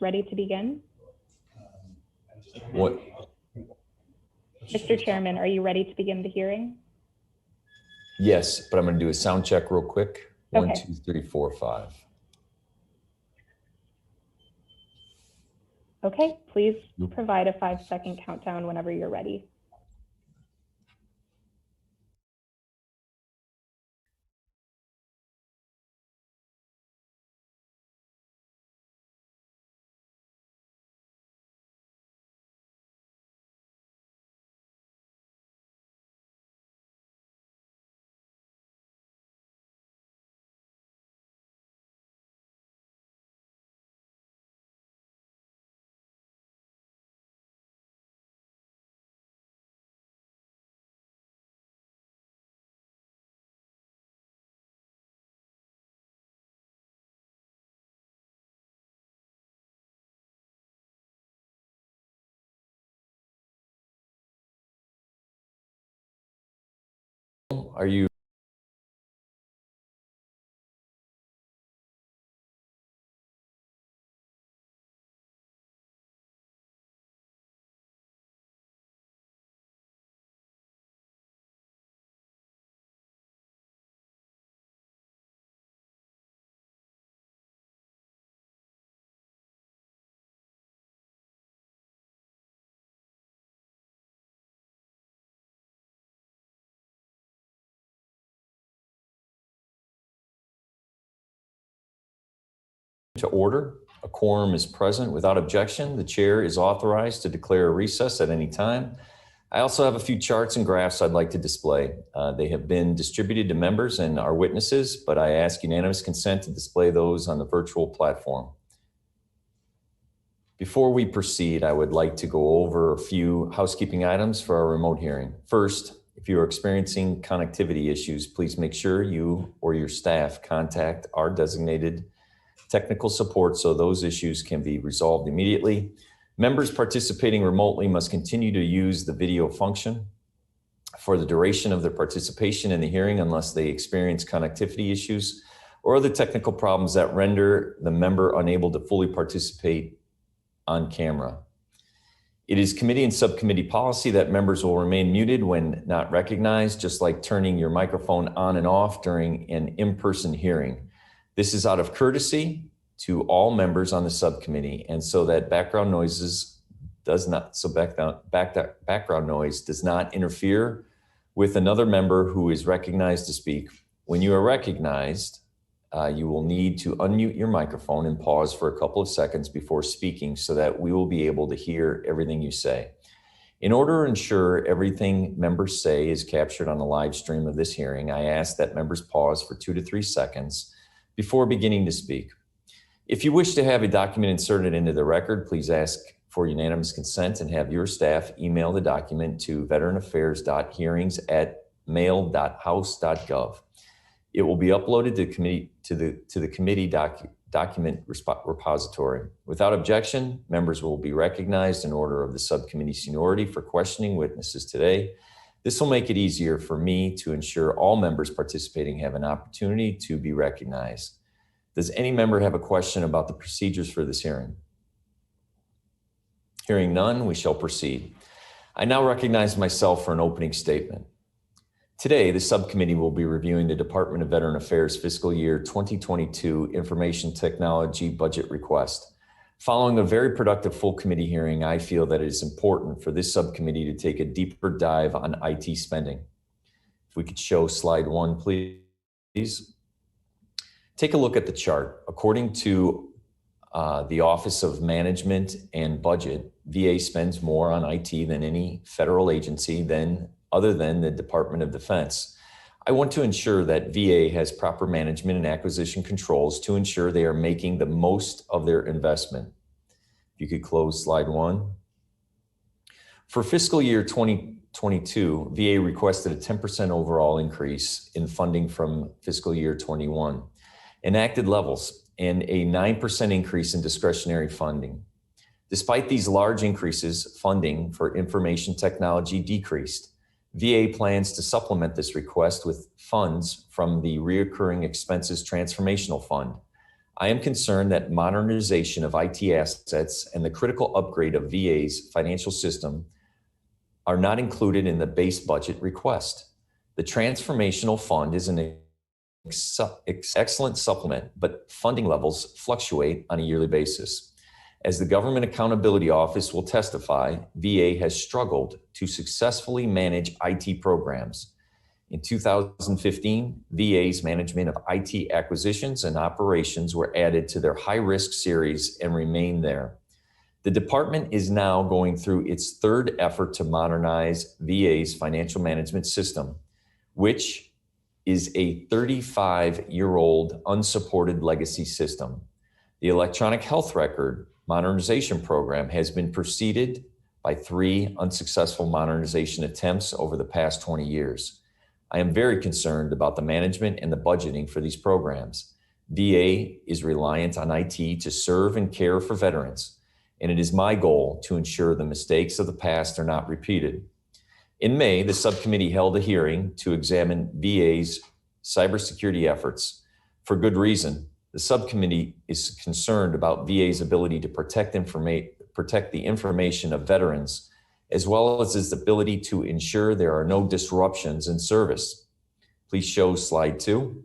ready to begin? What? Mr. Chairman, are you ready to begin the hearing? Yes, but I'm going to do a sound check real quick. Okay. 1, 2, 3, 4, 5. Okay, please provide a 5-second countdown whenever you're ready. Are you? To order. A quorum is present. Without objection, the chair is authorized to declare a recess at any time. I also have a few charts and graphs I'd like to display. They have been distributed to members and our witnesses, but I ask unanimous consent to display those on the virtual platform. Before we proceed, I would like to go over a few housekeeping items for our remote hearing. First, if you are experiencing connectivity issues, please make sure you or your staff contact our designated technical support so those issues can be resolved immediately. Members participating remotely must continue to use the video function for the duration of their participation in the hearing unless they experience connectivity issues or other technical problems that render the member unable to fully participate on camera. It is committee and subcommittee policy that members will remain muted when not recognized, just like turning your microphone on and off during an in-person hearing. This is out of courtesy to all members on the subcommittee, and so that background noise does not interfere with another member who is recognized to speak. When you are recognized, you will need to unmute your microphone and pause for a couple of seconds before speaking so that we will be able to hear everything you say. In order to ensure everything members say is captured on the live stream of this hearing, I ask that members pause for 2 to 3 seconds before beginning to speak. If you wish to have a document inserted into the record, please ask for unanimous consent and have your staff email the document to veteranaffairs.hearings@mail.house.gov. It will be uploaded to the committee document repository. Without objection, members will be recognized in order of the subcommittee seniority for questioning witnesses today. This will make it easier for me to ensure all members participating have an opportunity to be recognized. Does any member have a question about the procedures for this hearing? Hearing none, we shall proceed. I now recognize myself for an opening statement. Today, the subcommittee will be reviewing the Department of Veteran Affairs fiscal year 2022 information technology budget request. Following a very productive full committee hearing, I feel that it is important for this subcommittee to take a deeper dive on IT spending. If we could show slide 1, please. Take a look at the chart. According to the Office of Management and Budget, VA spends more on IT than any federal agency other than the Department of Defense. I want to ensure that VA has proper management and acquisition controls to ensure they are making the most of their investment. If you could close slide 1. For fiscal year 2022, VA requested a 10% overall increase in funding from fiscal year 21, enacted levels, and a 9% increase in discretionary funding. Despite these large increases, funding for information technology decreased. VA plans to supplement this request with funds from the Reoccurring Expenses Transformational Fund. I am concerned that modernization of IT assets and the critical upgrade of VA's financial system are not included in the base budget request. The Transformational Fund is an excellent supplement, but funding levels fluctuate on a yearly basis. As the Government Accountability Office will testify, VA has struggled to successfully manage IT programs. In 2015, VA's management of IT acquisitions and operations were added to their high-risk series and remain there. The department is now going through its third effort to modernize VA's financial management system, which is a 35-year-old unsupported legacy system. The electronic health record modernization program has been preceded by 3 unsuccessful modernization attempts over the past 20 years. I am very concerned about the management and the budgeting for these programs. VA is reliant on IT to serve and care for veterans, and it is my goal to ensure the mistakes of the past are not repeated. In May, the subcommittee held a hearing to examine VA's cybersecurity efforts. For good reason. The subcommittee is concerned about VA's ability to protect the information of veterans, as well as its ability to ensure there are no disruptions in service. Please show slide 2.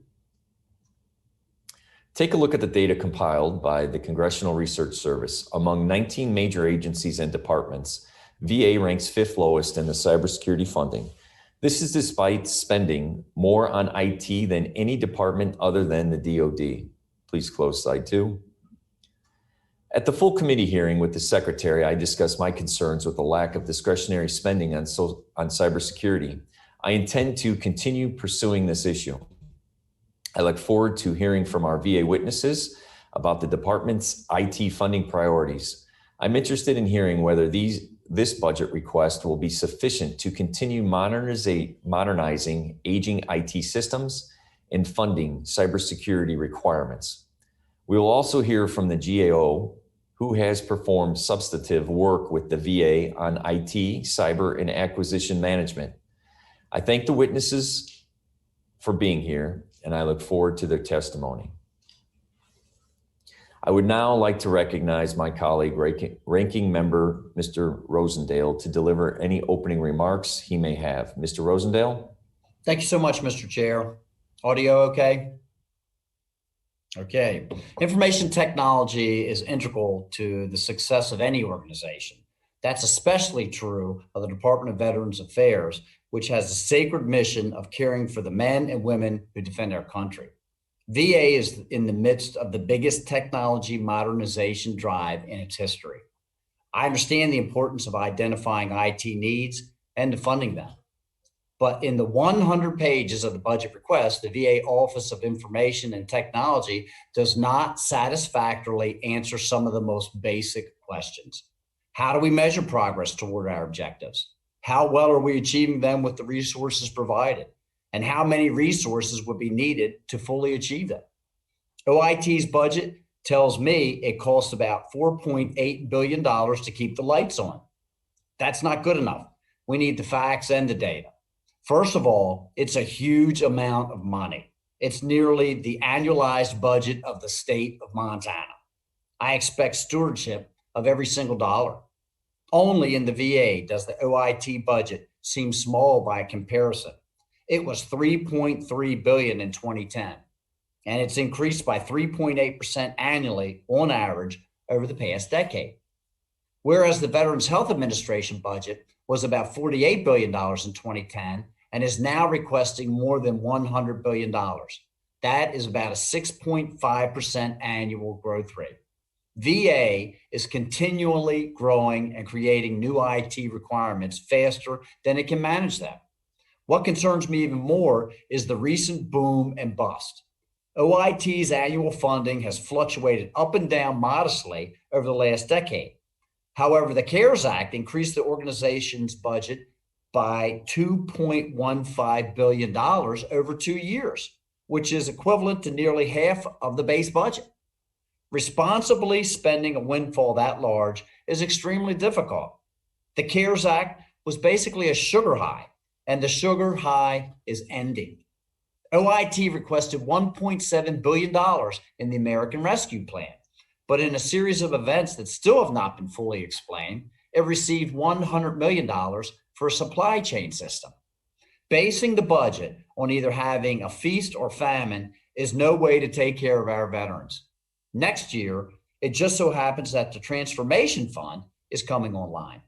Take a look at the data compiled by the Congressional Research Service. Among 19 major agencies and departments, VA ranks 5th lowest in the cybersecurity funding. This is despite spending more on IT than any department other than the DoD. Please close slide 2. At the full committee hearing with the Secretary, I discussed my concerns with the lack of discretionary spending on cybersecurity. I intend to continue pursuing this issue. I look forward to hearing from our VA witnesses about the department's IT funding priorities. I'm interested in hearing whether this budget request will be sufficient to continue modernizing aging IT systems and funding cybersecurity requirements. We will also hear from the GAO, who has performed substantive work with the VA on IT, cyber, and acquisition management. I thank the witnesses for being here, and I look forward to their testimony. I would now like to recognize my colleague, Ranking Member Mr. Rosendale, to deliver any opening remarks he may have. Mr. Rosendale? Thank you so much, Mr. Chair. Audio okay? Okay. Information technology is integral to the success of any organization. That's especially true of the Department of Veterans Affairs, which has the sacred mission of caring for the men and women who defend our country. VA is in the midst of the biggest technology modernization drive in its history. I understand the importance of identifying IT needs and funding them. But in the 100 pages of the budget request, the VA Office of Information and Technology does not satisfactorily answer some of the most basic questions. How do we measure progress toward our objectives? How well are we achieving them with the resources provided? And how many resources would be needed to fully achieve them? OIT's budget tells me it costs about $4.8 billion to keep the lights on. That's not good enough. We need the facts and the data. First of all, it's a huge amount of money. It's nearly the annualized budget of the state of Montana. I expect stewardship of every single dollar. Only in the VA does the OIT budget seem small by comparison. It was $3.3 billion in 2010, and it's increased by 3.8% annually on average over the past decade. Whereas the Veterans Health Administration budget was about $48 billion in 2010 and is now requesting more than $100 billion. That is about a 6.5% annual growth rate. VA is continually growing and creating new IT requirements faster than it can manage them. What concerns me even more is the recent boom and bust. OIT's annual funding has fluctuated up and down modestly over the last decade. However, the CARES Act increased the organization's budget by $2.15 billion over 2 years, which is equivalent to nearly half of the base budget. Responsibly spending a windfall that large is extremely difficult. The CARES Act was basically a sugar high, and the sugar high is ending. OIT requested $1.7 billion in the American Rescue Plan, but in a series of events that still have not been fully explained, it received $100 million for a supply chain system. Basing the budget on either having a feast or famine is no way to take care of our veterans. Next year, it just so happens that the Transformation Fund is coming online.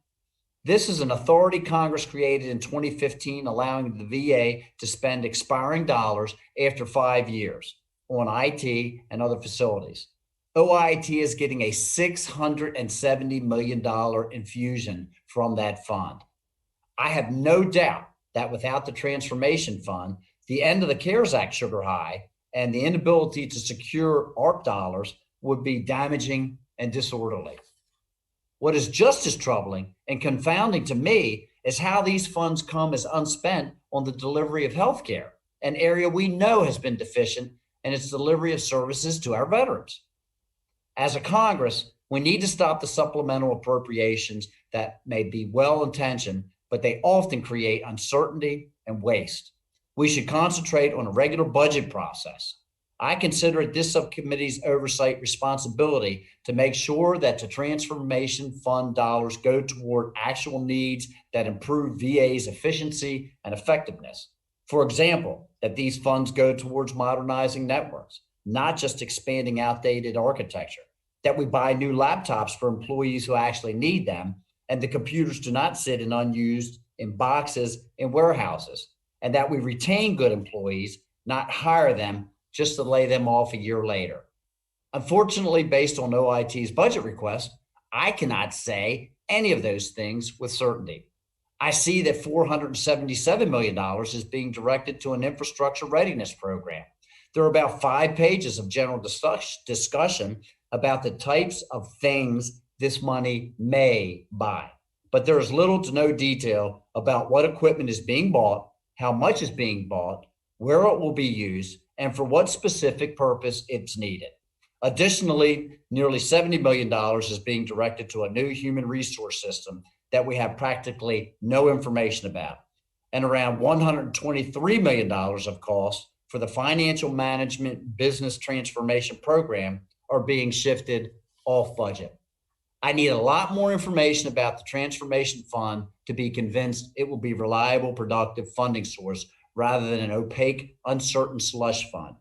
This is an authority Congress created in 2015, allowing the VA to spend expiring dollars after 5 years on IT and other facilities. OIT is getting a $670 million infusion from that fund. I have no doubt that without the Transformation Fund, the end of the CARES Act sugar high and the inability to secure ARP dollars would be damaging and disorderly. What is just as troubling and confounding to me is how these funds come as unspent on the delivery of healthcare, an area we know has been deficient in its delivery of services to our veterans. As a Congress, we need to stop the supplemental appropriations that may be well-intentioned, but they often create uncertainty and waste. We should concentrate on a regular budget process. I consider it this subcommittee's oversight responsibility to make sure that the Transformation Fund dollars go toward actual needs that improve VA's efficiency and effectiveness. For example, that these funds go towards modernizing networks, not just expanding outdated architecture, that we buy new laptops for employees who actually need them, and the computers do not sit in unused in boxes in warehouses, and that we retain good employees, not hire them just to lay them off a year later. Unfortunately, based on OIT's budget request, I cannot say any of those things with certainty. I see that $477 million is being directed to an infrastructure readiness program. There are about 5 pages of general discussion about the types of things this money may buy, but there is little to no detail about what equipment is being bought, how much is being bought, where it will be used, and for what specific purpose it's needed. Additionally, nearly $70 million is being directed to a new human resource system that we have practically no information about, and around $123 million of costs for the financial management business transformation program are being shifted off budget. I need a lot more information about the Transformation Fund to be convinced it will be a reliable, productive funding source rather than an opaque, uncertain slush fund.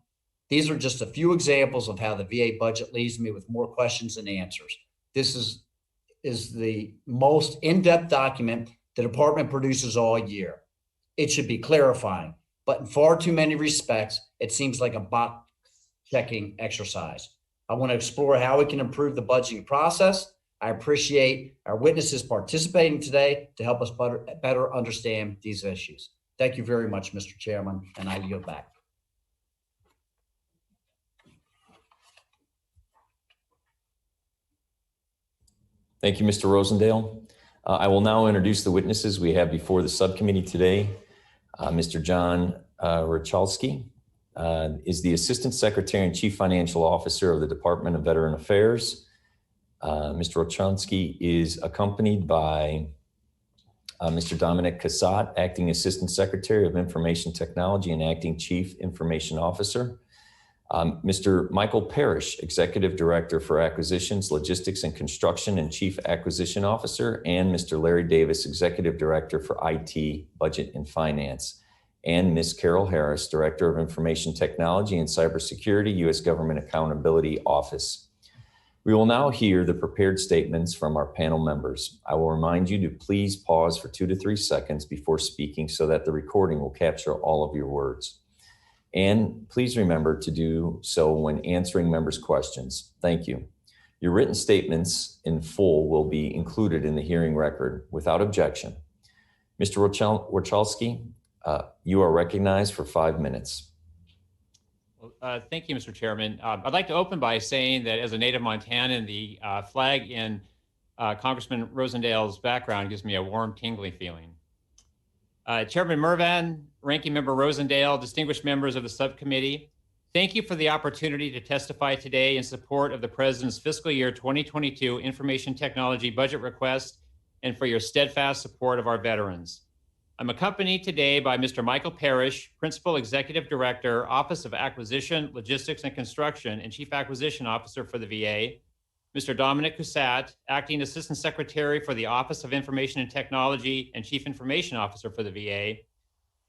These are just a few examples of how the VA budget leaves me with more questions than answers. This is the most in-depth document the department produces all year. It should be clarifying, but in far too many respects, it seems like a box checking exercise. I want to explore how we can improve the budgeting process. I appreciate our witnesses participating today to help us better understand these issues. Thank you very much, Mr. Chairman, and I yield back. Thank you, Mr. Rosendale. I will now introduce the witnesses we have before the subcommittee today. Mr. John Rachalski is the Assistant Secretary and Chief Financial Officer of the Department of Veteran Affairs. Mr. Rachalski is accompanied by Mr. Dominic Cassatt, Acting Assistant Secretary of Information Technology and Acting Chief Information Officer. Mr. Michael Parrish, Executive Director for Acquisitions, Logistics and Construction and Chief Acquisition Officer, and Mr. Larry Davis, Executive Director for IT, Budget and Finance, and Ms. Carol Harris, Director of Information Technology and Cybersecurity, U.S. Government Accountability Office. We will now hear the prepared statements from our panel members. I will remind you to please pause for 2 to 3 seconds before speaking so that the recording will capture all of your words. And please remember to do so when answering members' questions. Thank you. Your written statements in full will be included in the hearing record without objection. Mr. Rachalski, you are recognized for 5 minutes. Thank you, Mr. Chairman. I'd like to open by saying that as a native Montanan, the flag in Congressman Rosendale's background gives me a warm, tingly feeling. Chairman Mervan, Ranking Member Rosendale, distinguished members of the subcommittee, thank you for the opportunity to testify today in support of the President's fiscal year 2022 information technology budget request and for your steadfast support of our veterans. I'm accompanied today by Mr. Michael Parrish, Principal Executive Director, Office of Acquisition, Logistics and Construction, and Chief Acquisition Officer for the VA, Mr. Dominic Cusat, Acting Assistant Secretary for the Office of Information and Technology and Chief Information Officer for the VA,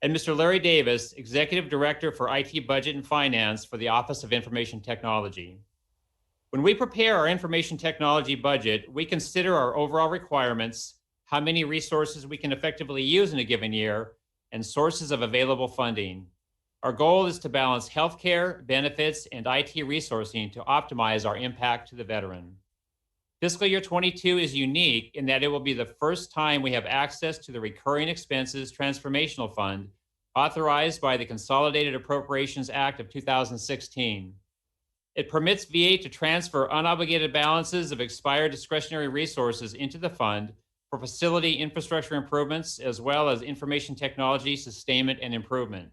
and Mr. Larry Davis, Executive Director for IT Budget and Finance for the Office of Information Technology. When we prepare our information technology budget, we consider our overall requirements, how many resources we can effectively use in a given year, and sources of available funding. Our goal is to balance healthcare, benefits, and IT resourcing to optimize our impact to the veteran. Fiscal year 22 is unique in that it will be the first time we have access to the Recurring Expenses Transformational Fund authorized by the Consolidated Appropriations Act of 2016. It permits VA to transfer unobligated balances of expired discretionary resources into the fund for facility infrastructure improvements, as well as information technology sustainment and improvement.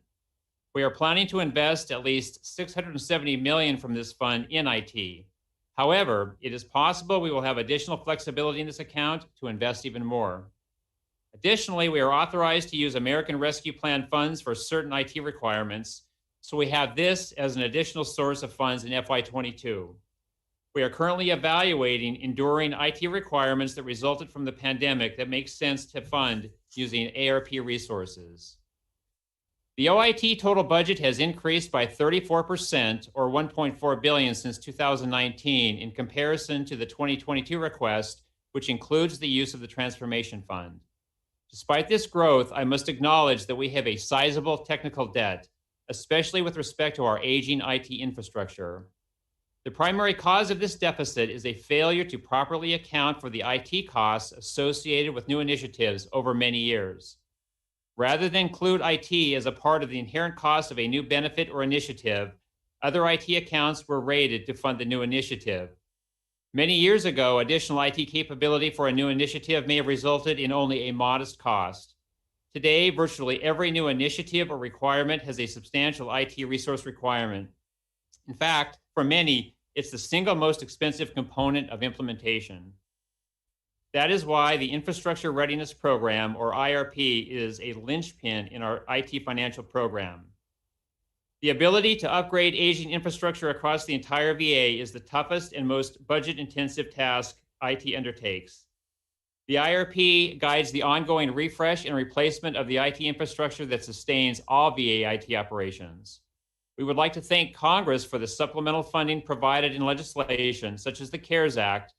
We are planning to invest at least $670 million from this fund in IT. However, it is possible we will have additional flexibility in this account to invest even more. Additionally, we are authorized to use American Rescue Plan funds for certain IT requirements, so we have this as an additional source of funds in FY22. We are currently evaluating enduring IT requirements that resulted from the pandemic that make sense to fund using ARP resources. The OIT total budget has increased by 34% or $1.4 billion since 2019 in comparison to the 2022 request, which includes the use of the Transformation Fund. Despite this growth, I must acknowledge that we have a sizable technical debt, especially with respect to our aging IT infrastructure. The primary cause of this deficit is a failure to properly account for the IT costs associated with new initiatives over many years. Rather than include IT as a part of the inherent cost of a new benefit or initiative, other IT accounts were rated to fund the new initiative. Many years ago, additional IT capability for a new initiative may have resulted in only a modest cost. Today, virtually every new initiative or requirement has a substantial IT resource requirement. In fact, for many, it's the single most expensive component of implementation. That is why the Infrastructure Readiness Program, or IRP, is a linchpin in our IT financial program. The ability to upgrade aging infrastructure across the entire VA is the toughest and most budget-intensive task IT undertakes. The IRP guides the ongoing refresh and replacement of the IT infrastructure that sustains all VA IT operations. We would like to thank Congress for the supplemental funding provided in legislation, such as the CARES Act,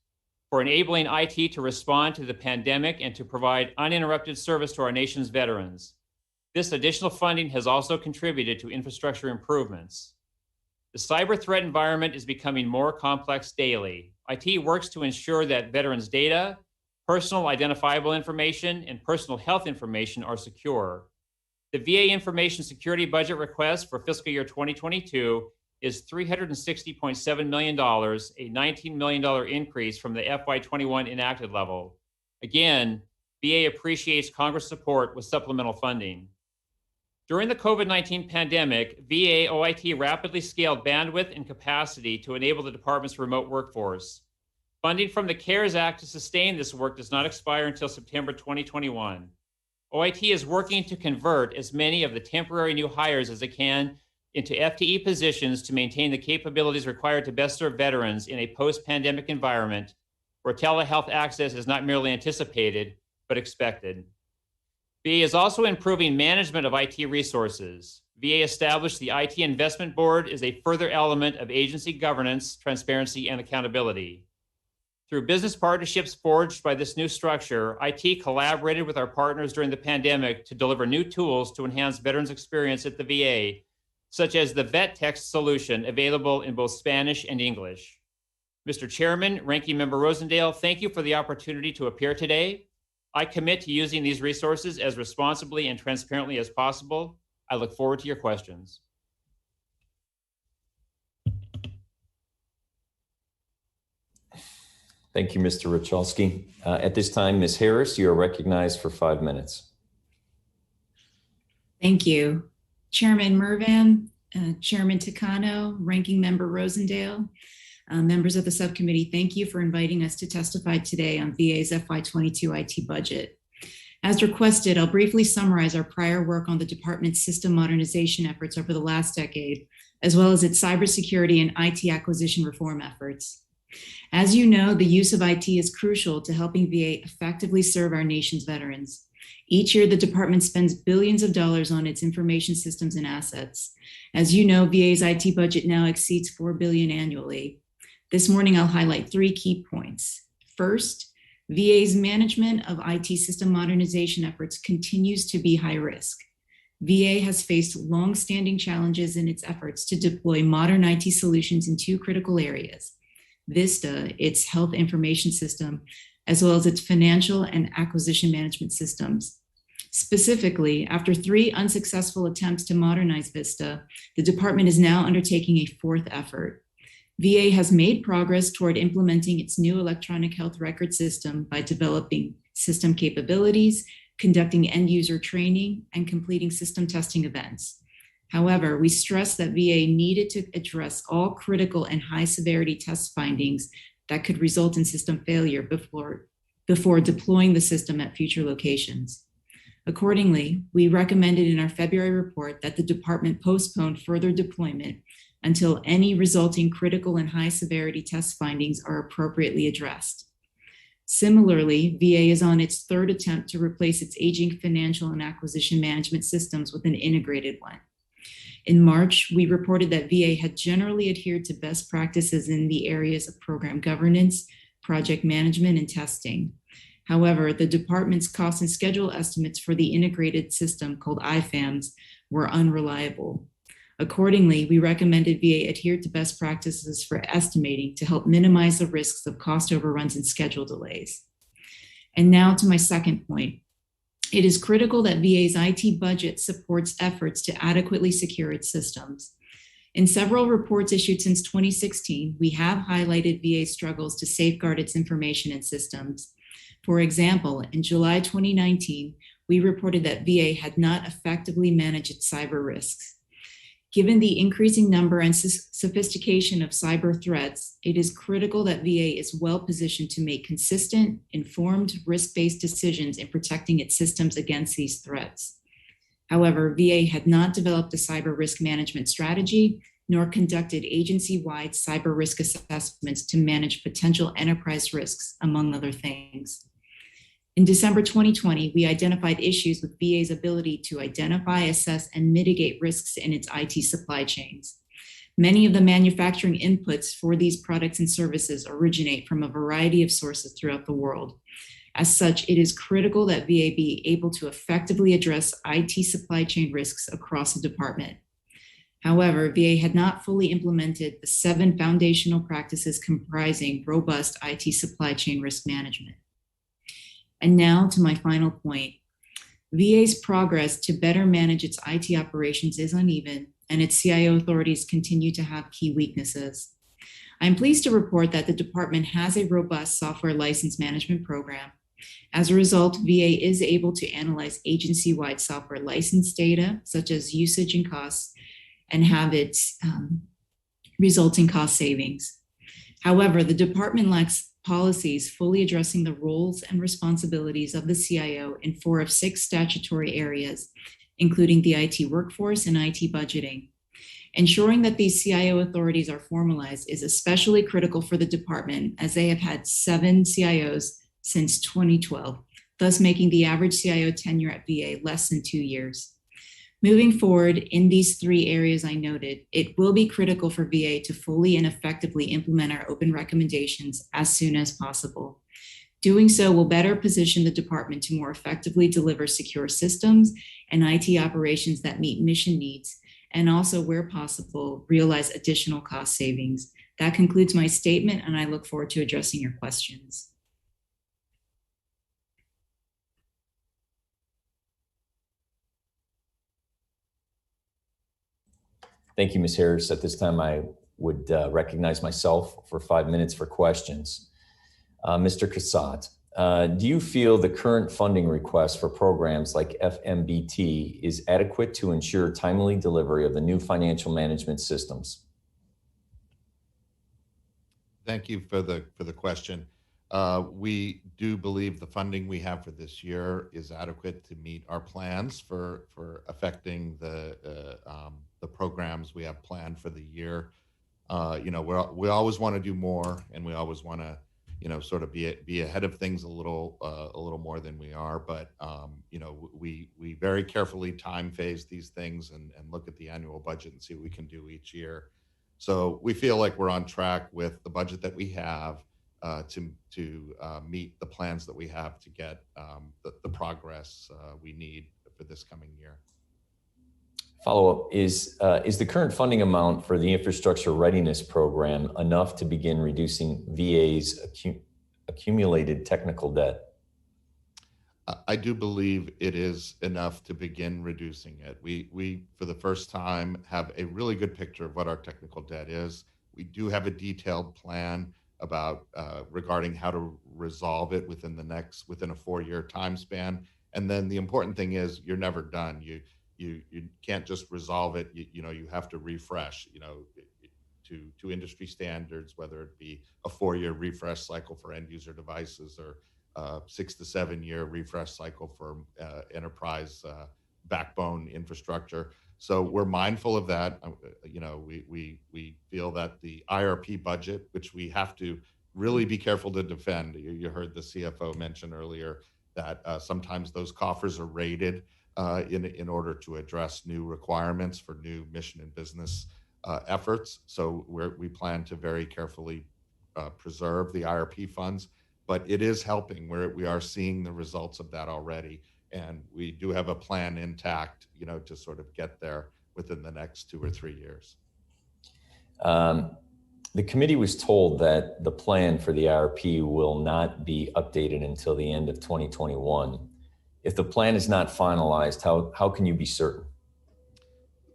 for enabling IT to respond to the pandemic and to provide uninterrupted service to our nation's veterans. This additional funding has also contributed to infrastructure improvements. The cyber threat environment is becoming more complex daily. IT works to ensure that veterans' data, personal identifiable information, and personal health information are secure. The VA Information Security Budget request for fiscal year 2022 is $360.7 million, a $19 million increase from the FY21 enacted level. Again, VA appreciates Congress support with supplemental funding. During the COVID-19 pandemic, VA OIT rapidly scaled bandwidth and capacity to enable the department's remote workforce. Funding from the CARES Act to sustain this work does not expire until September 2021. OIT is working to convert as many of the temporary new hires as it can into FTE positions to maintain the capabilities required to best serve veterans in a post-pandemic environment where telehealth access is not merely anticipated, but expected. VA is also improving management of IT resources. VA established the IT Investment Board as a further element of agency governance, transparency, and accountability. Through business partnerships forged by this new structure, IT collaborated with our partners during the pandemic to deliver new tools to enhance veterans' experience at the VA, such as the Vet Text solution available in both Spanish and English. Mr. Chairman, Ranking Member Rosendale, thank you for the opportunity to appear today. I commit to using these resources as responsibly and transparently as possible. I look forward to your questions. Thank you, Mr. Richalski. At this time, Ms. Harris, you are recognized for 5 minutes. Thank you. Chairman Mervan, Chairman Takano, Ranking Member Rosendale, members of the subcommittee, thank you for inviting us to testify today on VA's FY22 IT budget. As requested, I'll briefly summarize our prior work on the department's system modernization efforts over the last decade, as well as its cybersecurity and IT acquisition reform efforts. As you know, the use of IT is crucial to helping VA effectively serve our nation's veterans. Each year, the department spends billions of dollars on its information systems and assets. As you know, VA's IT budget now exceeds $4 billion annually. This morning, I'll highlight 3 key points. First, VA's management of IT system modernization efforts continues to be high risk. VA has faced long-standing challenges in its efforts to deploy modern IT solutions in 2 critical areas: VISTA, its health information system, as well as its financial and acquisition management systems. Specifically, after 3 unsuccessful attempts to modernize VISTA, the department is now undertaking a 4th effort. VA has made progress toward implementing its new electronic health record system by developing system capabilities, conducting end-user training, and completing system testing events. However, we stress that VA needed to address all critical and high-severity test findings that could result in system failure before deploying the system at future locations. Accordingly, we recommended in our February report that the department postpone further deployment until any resulting critical and high-severity test findings are appropriately addressed. Similarly, VA is on its 3rd attempt to replace its aging financial and acquisition management systems with an integrated one. In March, we reported that VA had generally adhered to best practices in the areas of program governance, project management, and testing. However, the department's cost and schedule estimates for the integrated system called IFAMS were unreliable. Accordingly, we recommended VA adhere to best practices for estimating to help minimize the risks of cost overruns and schedule delays. And now to my second point. It is critical that VA's IT budget supports efforts to adequately secure its systems. In several reports issued since 2016, we have highlighted VA's struggles to safeguard its information and systems. For example, in July 2019, we reported that VA had not effectively managed its cyber risks. Given the increasing number and sophistication of cyber threats, it is critical that VA is well positioned to make consistent, informed, risk-based decisions in protecting its systems against these threats. However, VA had not developed a cyber risk management strategy, nor conducted agency-wide cyber risk assessments to manage potential enterprise risks, among other things. In December 2020, we identified issues with VA's ability to identify, assess, and mitigate risks in its IT supply chains. Many of the manufacturing inputs for these products and services originate from a variety of sources throughout the world. As such, it is critical that VA be able to effectively address IT supply chain risks across the department. However, VA had not fully implemented the 7 foundational practices comprising robust IT supply chain risk management. And now to my final point. VA's progress to better manage its IT operations is uneven, and its CIO authorities continue to have key weaknesses. I'm pleased to report that the department has a robust software license management program. As a result, VA is able to analyze agency-wide software license data, such as usage and costs, and have its resulting cost savings. However, the department lacks policies fully addressing the roles and responsibilities of the CIO in 4 of 6 statutory areas, including the IT workforce and IT budgeting. Ensuring that these CIO authorities are formalized is especially critical for the department, as they have had 7 CIOs since 2012, thus making the average CIO tenure at VA less than 2 years. Moving forward in these 3 areas I noted, it will be critical for VA to fully and effectively implement our open recommendations as soon as possible. Doing so will better position the department to more effectively deliver secure systems and IT operations that meet mission needs, and also, where possible, realize additional cost savings. That concludes my statement, and I look forward to addressing your questions. Thank you, Ms. Harris. At this time, I would recognize myself for 5 minutes for questions. Mr. Cassatt, do you feel the current funding request for programs like FMBT is adequate to ensure timely delivery of the new financial management systems? Thank you for the question. We do believe the funding we have for this year is adequate to meet our plans for affecting the programs we have planned for the year. You know, we always want to do more, and we always want to, you know, sort of be ahead of things a little more than we are. But you know, we very carefully time phase these things and look at the annual budget and see what we can do each year. So we feel like we're on track with the budget that we have to meet the plans that we have to get the progress we need for this coming year. Follow-up is the current funding amount for the Infrastructure Readiness Program enough to begin reducing VA's accumulated technical debt? I do believe it is enough to begin reducing it. We, for the first time, have a really good picture of what our technical debt is. We do have a detailed plan about regarding how to resolve it within a 4-year time span. And then the important thing is you're never done. You can't just resolve it. You know, you have to refresh, you know, to industry standards, whether it be a 4-year refresh cycle for end user devices or 6 to 7 year refresh cycle for enterprise backbone infrastructure. So we're mindful of that. You know, we feel that the IRP budget, which we have to really be careful to defend. You heard the CFO mention earlier that sometimes those coffers are raided in order to address new requirements for new mission and business efforts. So we plan to very carefully preserve the IRP funds, but it is helping. We are seeing the results of that already. And we do have a plan intact, you know, to sort of get there within the next 2 or 3 years. The committee was told that the plan for the IRP will not be updated until the end of 2021. If the plan is not finalized, how can you be certain?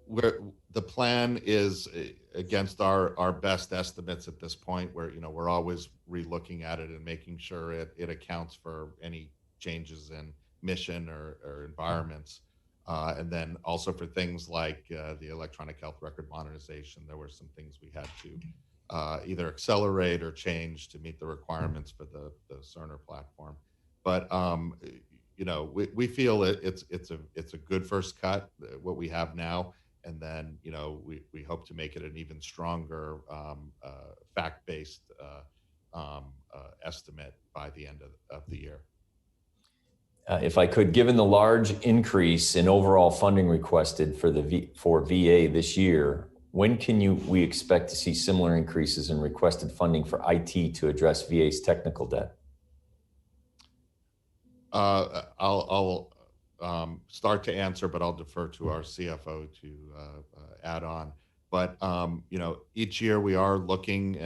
The plan is against our best estimates at this point, where, you know, we're always re-looking at it and making sure it accounts for any changes in mission or environments. And then also for things like the electronic health record modernization, there were some things we had to either accelerate or change to meet the requirements for the Cerner platform. But you know, we feel it's a good first cut, what we have now. And then, you know, we hope to make it an even stronger fact-based estimate by the end of the year. If I could, given the large increase in overall funding requested for VA this year, when can we expect to see similar increases in requested funding for IT to address VA's technical debt? I'll start to answer, but I'll defer to our CFO to add on. But you know, each year we are looking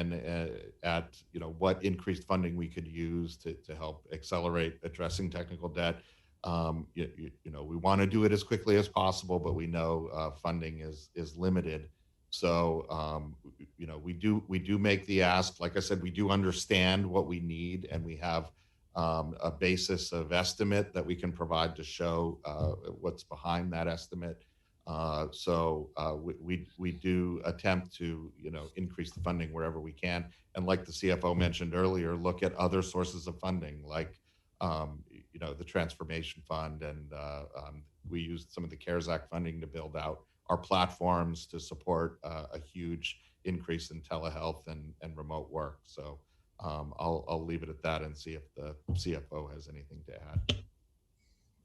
at you know, what increased funding we could use to help accelerate addressing technical debt. You know, we want to do it as quickly as possible, but we know funding is limited. So you know, we do make the ask. Like I said, we do understand what we need, and we have a basis of estimate that we can provide to show what's behind that estimate. So we do attempt to, you know, increase the funding wherever we can. And like the CFO mentioned earlier, look at other sources of funding, like, you know, the Transformation Fund. And we used some of the CARES Act funding to build out our platforms to support a huge increase in telehealth and remote work. So I'll leave it at that and see if the CFO has anything to add.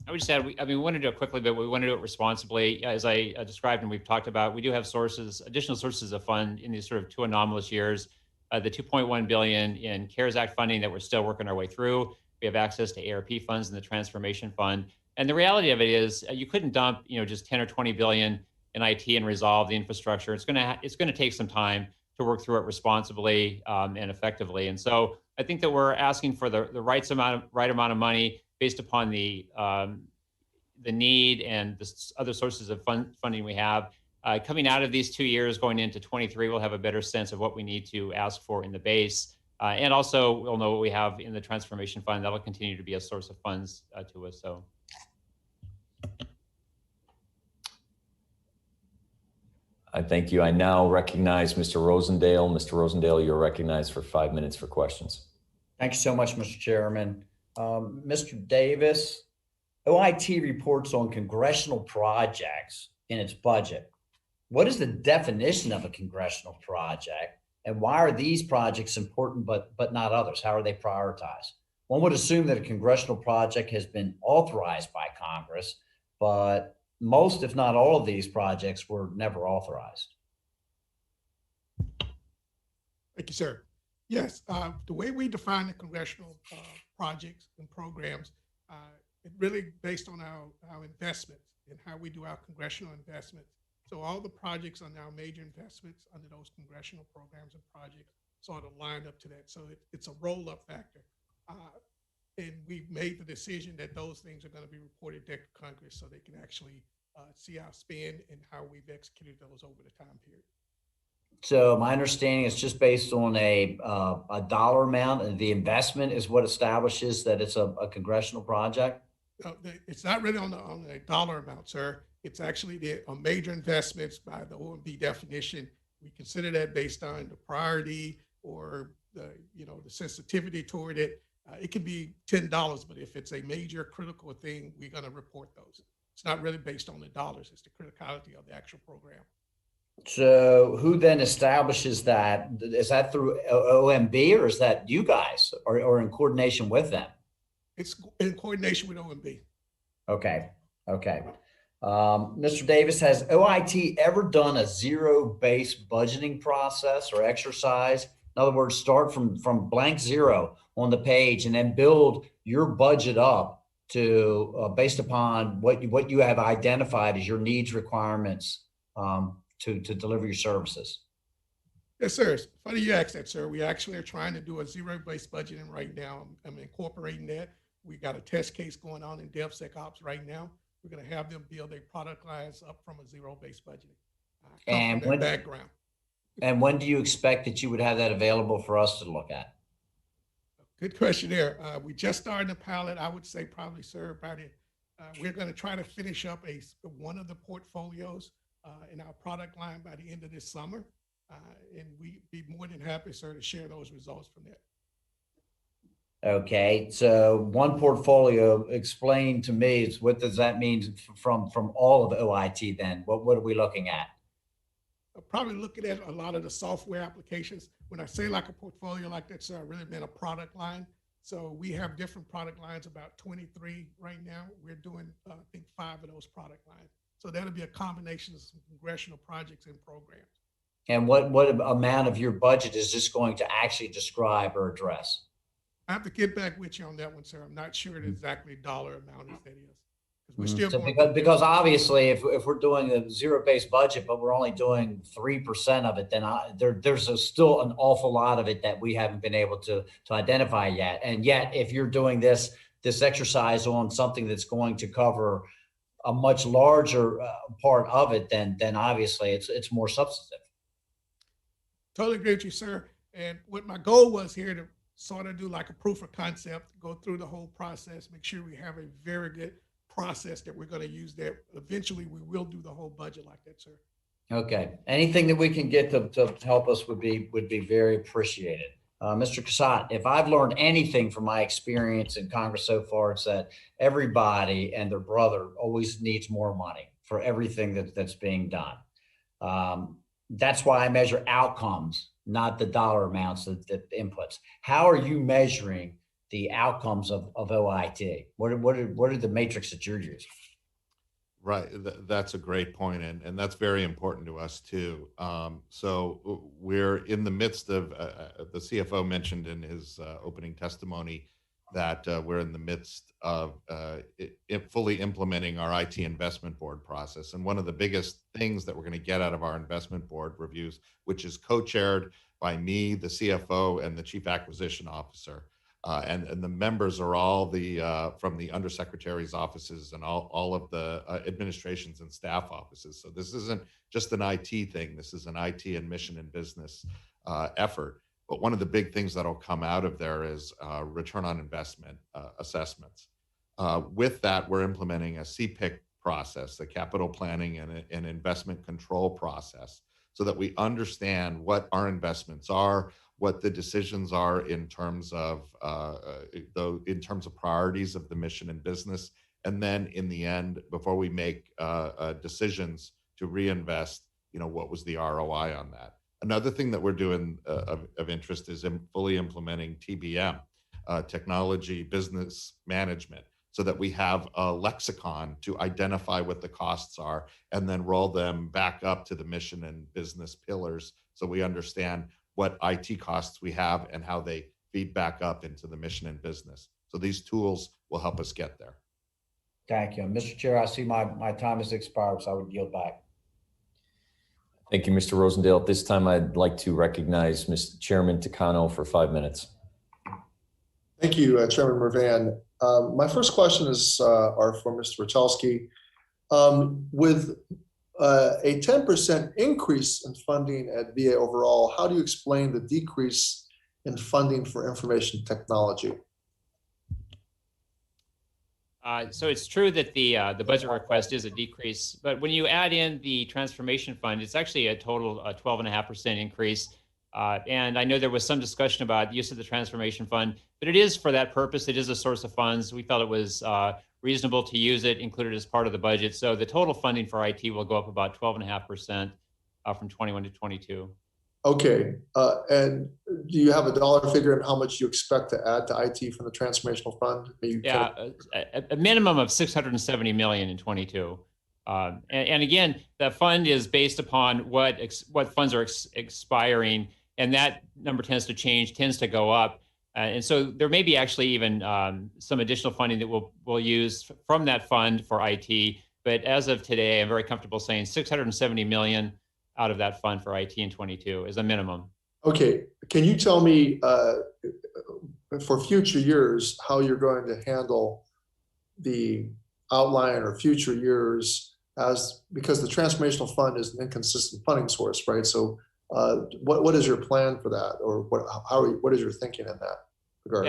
I would just add, I mean, we want to do it quickly, but we want to do it responsibly. As I described and we've talked about, we do have additional sources of fund in these sort of 2 anomalous years. The $2.1 billion in CARES Act funding that we're still working our way through. We have access to ARP funds and the Transformation Fund. And the reality of it is you couldn't dump, you know, just 10 or 20 billion in IT and resolve the infrastructure. It's going to take some time to work through it responsibly and effectively. And so I think that we're asking for the right amount of money based upon the need and the other sources of funding we have. Coming out of these 2 years, going into 23, we'll have a better sense of what we need to ask for in the base. And also we'll know what we have in the Transformation Fund. That'll continue to be a source of funds to us. So. I thank you. I now recognize Mr. Rosendale. Mr. Rosendale, you're recognized for 5 minutes for questions. Thank you so much, Mr. Chairman. Mr. Davis, OIT reports on congressional projects in its budget. What is the definition of a congressional project, and why are these projects important but not others? How are they prioritized? One would assume that a congressional project has been authorized by Congress, but most, if not all, of these projects were never authorized. Thank you, sir. Yes, the way we define the congressional projects and programs, it really based on our investments and how we do our congressional investments. So all the projects are now major investments under those congressional programs and projects sort of lined up to that. So it's a roll-up factor. And we've made the decision that those things are going to be reported to Congress so they can actually see our spend and how we've executed those over the time period. So my understanding is just based on a dollar amount, and the investment is what establishes that it's a congressional project. It's not really on a dollar amount, sir. It's actually the major investments by the OMB definition. We consider that based on the priority or the sensitivity toward it. It can be $10, but if it's a major critical thing, we're going to report those. It's not really based on the dollars. It's the criticality of the actual program. So who then establishes that? Is that through OMB, or is that you guys, or in coordination with them? It's in coordination with OMB. Okay. Mr. Davis, has OIT ever done a zero-based budgeting process or exercise? In other words, start from blank zero on the page and then build your budget up to based upon what you have identified as your needs requirements to deliver your services. Yes, sir. It's funny you asked that, sir. We actually are trying to do a zero-based budgeting right now. I'm incorporating that. We got a test case going on in DevSecOps right now. We're going to have them build their product lines up from a zero-based budgeting. And when, background. And when do you expect that you would have that available for us to look at? Good question there. We just started the pilot. I would say probably, sir, about it. We're going to try to finish up one of the portfolios in our product line by the end of this summer. And we'd be more than happy, sir, to share those results from that. Okay, so one portfolio, explain to me, what does that mean from all of OIT then? What are we looking at? Probably looking at a lot of the software applications. When I say like a portfolio like that, sir, I really meant a product line. So we have different product lines, about 23 right now. We're doing, I think, 5 of those product lines. So that'll be a combination of some congressional projects and programs. And what amount of your budget is this going to actually describe or address? I have to get back with you on that one, sir. I'm not sure the exactly dollar amount is that is. We're still because obviously if we're doing a zero-based budget, but we're only doing 3% of it, then there's still an awful lot of it that we haven't been able to identify yet. And yet, if you're doing this exercise on something that's going to cover a much larger part of it, then obviously it's more substantive. Totally agree with you, sir. And what my goal was here to sort of do like a proof of concept, go through the whole process, make sure we have a very good process that we're going to use there. Eventually, we will do the whole budget like that, sir. Okay. Anything that we can get to help us would be very appreciated. Mr. Cassatt, if I've learned anything from my experience in Congress so far, it's that everybody and their brother always needs more money for everything that's being done. That's why I measure outcomes, not the dollar amounts, the inputs. How are you measuring the outcomes of OIT? What are the metrics that you're using? Right, that's a great point, and that's very important to us too. So we're in the midst of, the CFO mentioned in his opening testimony that we're in the midst of fully implementing our IT investment board process. And one of the biggest things that we're going to get out of our investment board reviews, which is co-chaired by me, the CFO, and the chief acquisition officer. And the members are all from the undersecretary's offices and all of the administrations and staff offices. So this isn't just an IT thing. This is an IT and mission and business effort. But one of the big things that'll come out of there is return on investment assessments. With that, we're implementing a CPIC process, a capital planning and investment control process, so that we understand what our investments are, what the decisions are in terms of priorities of the mission and business. And then in the end, before we make decisions to reinvest, what was the ROI on that? Another thing that we're doing of interest is fully implementing TBM, technology business management, so that we have a lexicon to identify what the costs are and then roll them back up to the mission and business pillars, so we understand what IT costs we have and how they feed back up into the mission and business. So these tools will help us get there. Thank you. Mr. Chair, I see my time has expired, so I would yield back. Thank you, Mr. Rosendale. At this time, I'd like to recognize Mr. Chairman Takano for 5 minutes. Thank you, Chairman Mervan. My first question are for Mr. Wachowski. With a 10% increase in funding at VA overall, how do you explain the decrease in funding for information technology? So it's true that the budget request is a decrease, but when you add in the Transformation Fund, it's actually a total 12.5% increase. And I know there was some discussion about the use of the Transformation Fund, but it is for that purpose. It is a source of funds. We felt it was reasonable to use it, included as part of the budget. So the total funding for IT will go up about 12.5% from 21 to 22. Okay. And do you have a dollar figure on how much you expect to add to IT from the Transformational Fund? A minimum of $670 million in 22. And again, the fund is based upon what funds are expiring, and that number tends to change, tends to go up. And so there may be actually even some additional funding that we'll use from that fund for IT. But as of today, I'm very comfortable saying $670 million out of that fund for IT in 22 is a minimum. Okay. Can you tell me for future years how you're going to handle the outline or future years, because the Transformational Fund is an inconsistent funding source, right? So what is your plan for that, or what is your thinking in that regard?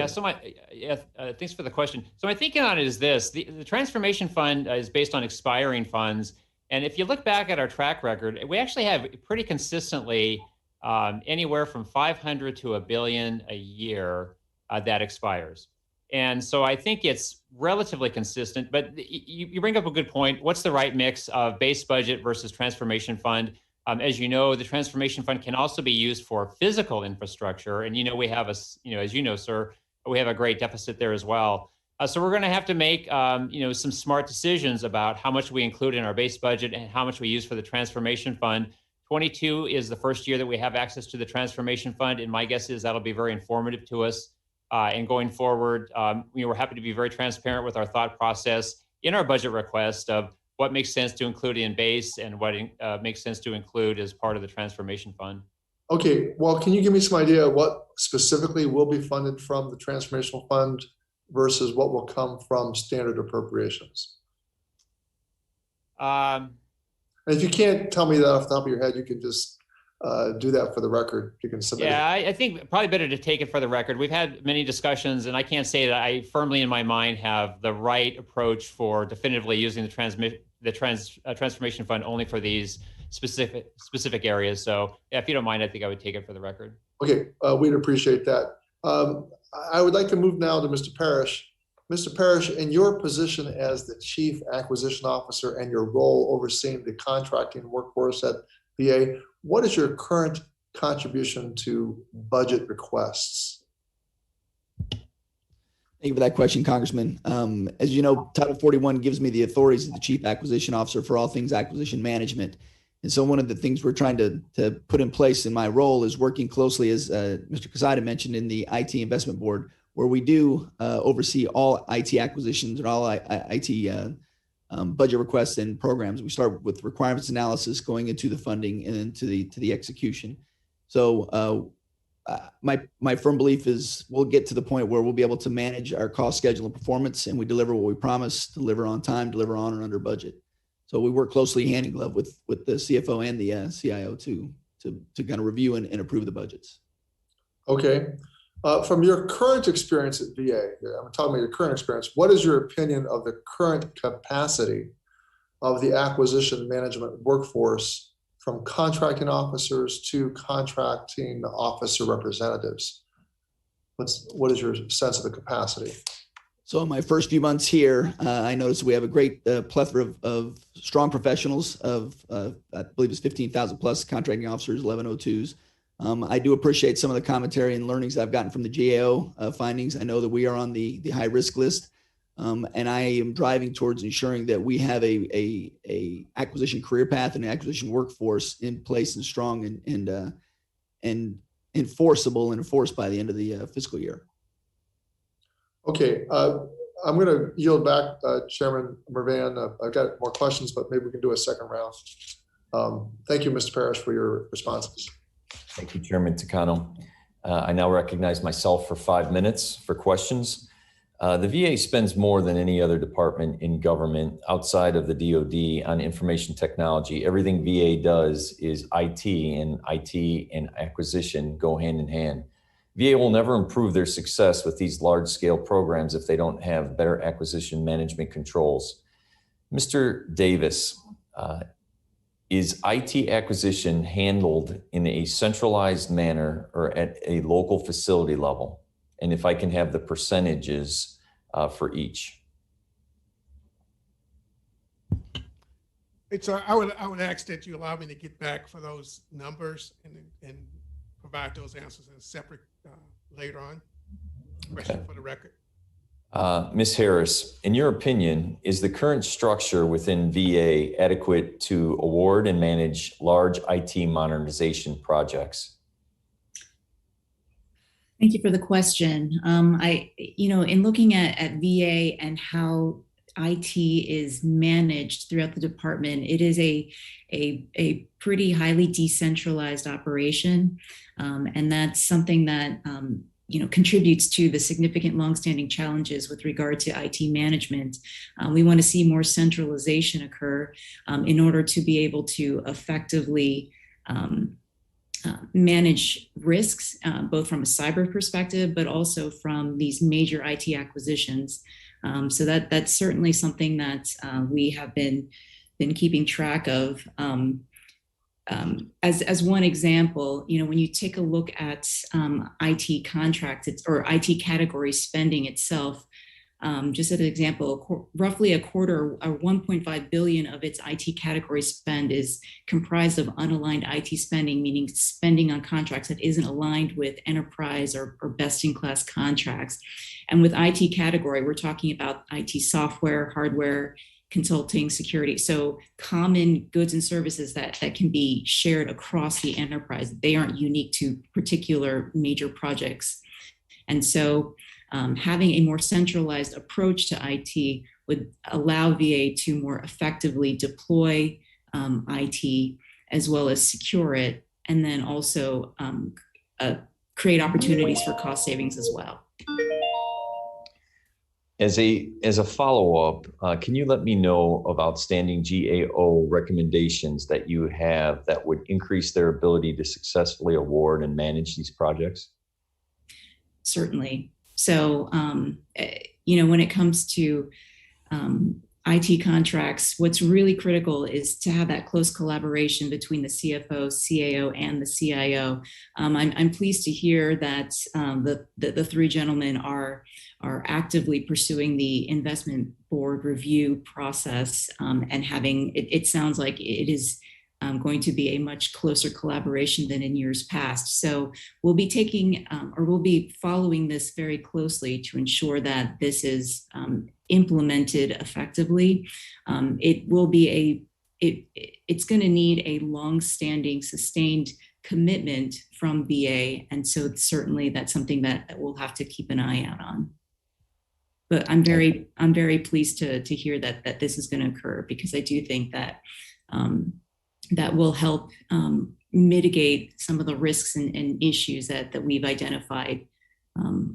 Thanks for the question. So my thinking on it is this: the Transformation Fund is based on expiring funds, and if you look back at our track record, we actually have pretty consistently anywhere from 500 to $1 billion a year that expires. And so I think it's relatively consistent, but you bring up a good point. What's the right mix of base budget versus Transformation Fund? As you know, the Transformation Fund can also be used for physical infrastructure. And, we have as you know, sir, we have a great deficit there as well. So we're going to have to make, some smart decisions about how much we include in our base budget and how much we use for the Transformation Fund. 22 is the first year that we have access to the Transformation Fund. And my guess is that'll be very informative to us. And going forward, we're happy to be very transparent with our thought process in our budget request of what makes sense to include in base and what makes sense to include as part of the Transformation Fund. Okay, well, can you give me some idea of what specifically will be funded from the Transformational Fund versus what will come from standard appropriations? And if you can't tell me that off the top of your head, you can just do that for the record. You can submit it. I think probably better to take it for the record. We've had many discussions, and I can't say that I firmly in my mind have the right approach for definitively using the Transformation Fund only for these specific areas. So if you don't mind, I think I would take it for the record. Okay, we'd appreciate that. I would like to move now to Mr. Parrish. Mr. Parrish, in your position as the Chief Acquisition Officer and your role overseeing the contracting workforce at VA, what is your current contribution to budget requests? Thank you for that question, Congressman. As you know, Title 41 gives me the authorities as the Chief Acquisition Officer for all things acquisition management. And so one of the things we're trying to put in place in my role is working closely, as Mr. Quesada mentioned, in the IT Investment Board, where we do oversee all IT acquisitions and all IT budget requests and programs. We start with requirements analysis going into the funding and into the execution. So my firm belief is we'll get to the point where we'll be able to manage our cost, schedule, and performance, and we deliver what we promise, deliver on time, deliver on or under budget. So we work closely hand in glove with the CFO and the CIO to kind of review and approve the budgets. Okay. From your current experience at VA, I'm talking about your current experience, what is your opinion of the current capacity of the acquisition management workforce from contracting officers to contracting officer representatives? What is your sense of the capacity? So in my first few months here, I noticed we have a great plethora of strong professionals of, I believe it's 15,000 plus contracting officers, 1102s. I do appreciate some of the commentary and learnings I've gotten from the GAO findings. I know that we are on the high risk list, and I am driving towards ensuring that we have a acquisition career path and an acquisition workforce in place and strong and enforceable and enforced by the end of the fiscal year. Okay, I'm going to yield back, Chairman Mervan. I've got more questions, but maybe we can do a second round. Thank you, Mr. Parrish, for your responses. Thank you, Chairman Takano. I now recognize myself for 5 minutes for questions. The VA spends more than any other department in government outside of the DoD on information technology. Everything VA does is IT and acquisition go hand in hand. VA will never improve their success with these large-scale programs if they don't have better acquisition management controls. Mr. Davis, is IT acquisition handled in a centralized manner or at a local facility level? And if I can have the percentages for each. I would ask that you allow me to get back for those numbers and provide those answers in a separate later on. Question for the record. Ms. Harris, in your opinion, is the current structure within VA adequate to award and manage large IT modernization projects? Thank you for the question. In looking at VA and how IT is managed throughout the department, it is a pretty highly decentralized operation. And that's something that, contributes to the significant longstanding challenges with regard to IT management. We want to see more centralization occur in order to be able to effectively manage risks, both from a cyber perspective, but also from these major IT acquisitions. So that's certainly something that we have been keeping track of. As one example, when you take a look at IT contracts or IT category spending itself, just as an example, roughly a quarter or 1.5 billion of its IT category spend is comprised of unaligned IT spending, meaning spending on contracts that isn't aligned with enterprise or best-in-class contracts. And with IT category, we're talking about IT software, hardware, consulting, security. So common goods and services that can be shared across the enterprise. They aren't unique to particular major projects. And so having a more centralized approach to IT would allow VA to more effectively deploy IT as well as secure it, and then also create opportunities for cost savings as well. As a follow-up, can you let me know of outstanding GAO recommendations that you have that would increase their ability to successfully award and manage these projects? Certainly. So, when it comes to IT contracts, what's really critical is to have that close collaboration between the CFO, CAO, and the CIO. I'm pleased to hear that the three gentlemen are actively pursuing the investment board review process, and having it sounds like it is going to be a much closer collaboration than in years past. So we'll be we'll be following this very closely to ensure that this is implemented effectively. It will be it's going to need a long-standing, sustained commitment from VA, and so certainly that's something that we'll have to keep an eye out on. But I'm very pleased to hear that this is going to occur, because I do think that that will help mitigate some of the risks and issues that we've identified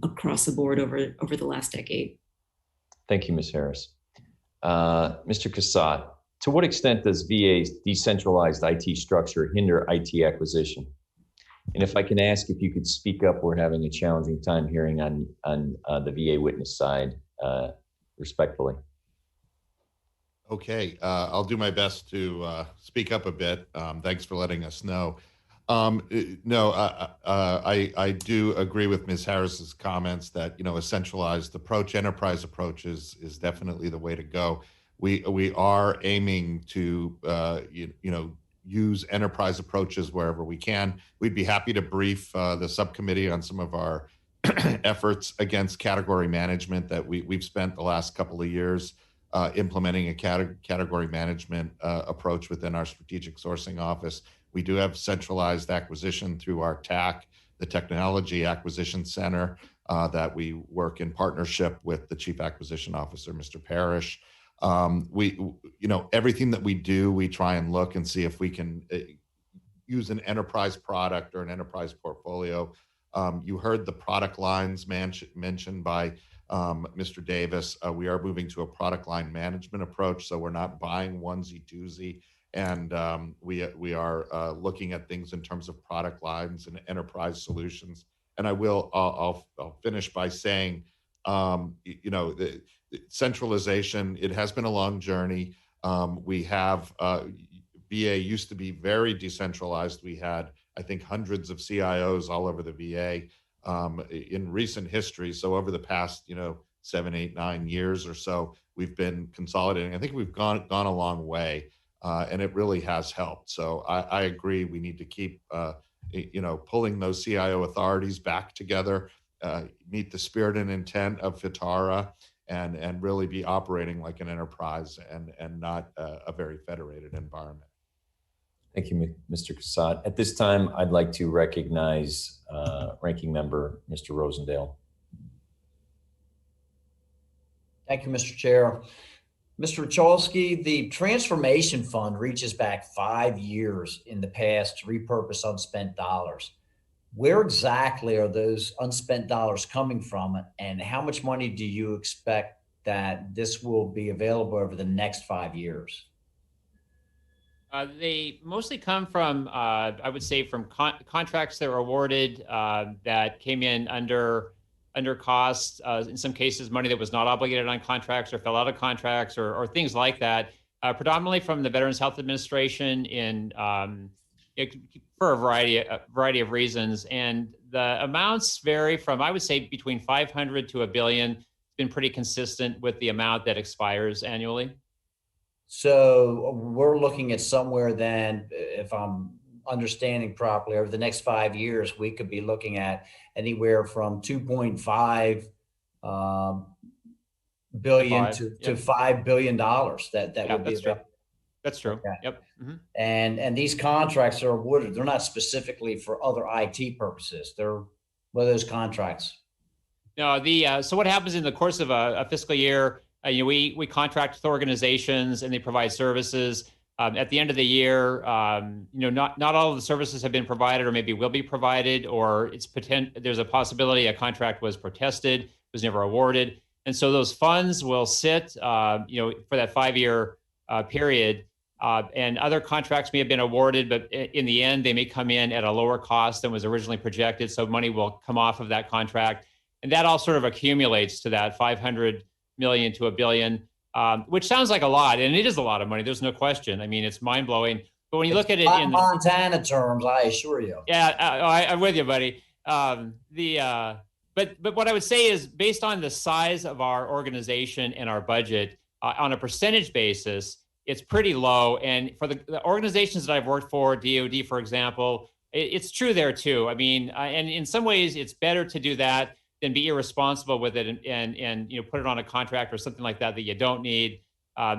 across the board over the last decade. Thank you, Ms. Harris. Mr. Cassatt, to what extent does VA's decentralized IT structure hinder IT acquisition? And if I can ask if you could speak up, we're having a challenging time hearing on the VA witness side, respectfully. Okay, I'll do my best to speak up a bit. Thanks for letting us know. No, I do agree with Ms. Harris's comments that, you know, a centralized approach, enterprise approach is definitely the way to go. We are aiming to, you know, use enterprise approaches wherever we can. We'd be happy to brief the subcommittee on some of our efforts against category management that we've spent the last couple of years implementing a category management approach within our strategic sourcing office. We do have centralized acquisition through our TAC, the Technology Acquisition Center, that we work in partnership with the Chief Acquisition Officer, Mr. Parrish. You know, everything that we do, we try and look and see if we can use an enterprise product or an enterprise portfolio. You heard the product lines mentioned by Mr. Davis. We are moving to a product line management approach, so we're not buying onesie twosie, and we are looking at things in terms of product lines and enterprise solutions. And I'll finish by saying, you know, the centralization, it has been a long journey. We have VA used to be very decentralized. We had, I think, hundreds of CIOs all over the VA in recent history. So over the past, you know, 7, 8, 9 years or so, we've been consolidating. I think we've gone a long way, and it really has helped. So I agree. We need to keep, you know, pulling those CIO authorities back together, meet the spirit and intent of FITARA, and really be operating like an enterprise and not a very federated environment. Thank you, Mr. Cassatt. At this time, I'd like to recognize Ranking Member Mr. Rosendale. Thank you, Mr. Chair. Mr. Wachowski, the Transformation Fund reaches back 5 years in the past to repurpose unspent dollars. Where exactly are those unspent dollars coming from, and how much money do you expect that this will be available over the next 5 years? They mostly come from, I would say, from contracts that were awarded that came in under cost. In some cases, money that was not obligated on contracts or fell out of contracts or things like that. Predominantly from the Veterans Health Administration for a variety of reasons. And the amounts vary from, I would say, between 500 to $1 billion. It's been pretty consistent with the amount that expires annually. So we're looking at somewhere then, if I'm understanding properly, over the next 5 years, we could be looking at anywhere from 2.5 billion to $5 billion that would be available. That's true. Okay. Yep. Mm-hmm. And these contracts are awarded. They're not specifically for other IT purposes. What are those contracts? No, so what happens in the course of a fiscal year? You know, we contract with organizations and they provide services. At the end of the year, you know, not all of the services have been provided, or maybe will be provided, or there's a possibility a contract was protested, was never awarded, and so those funds will sit, you know, for that 5-year period. And other contracts may have been awarded, but in the end, they may come in at a lower cost than was originally projected. So money will come off of that contract, and that all sort of accumulates to that 500 million to $1 billion, which sounds like a lot, and it is a lot of money. There's no question. I mean, it's mind blowing. But when you look at it in Montana terms, I assure you. Yeah, I'm with you, buddy. But what I would say is, based on the size of our organization and our budget, on a percentage basis, it's pretty low. And for the organizations that I've worked for, DoD, for example, it's true there too. I mean, and in some ways, it's better to do that than be irresponsible with it and you know, put it on a contract or something like that you don't need.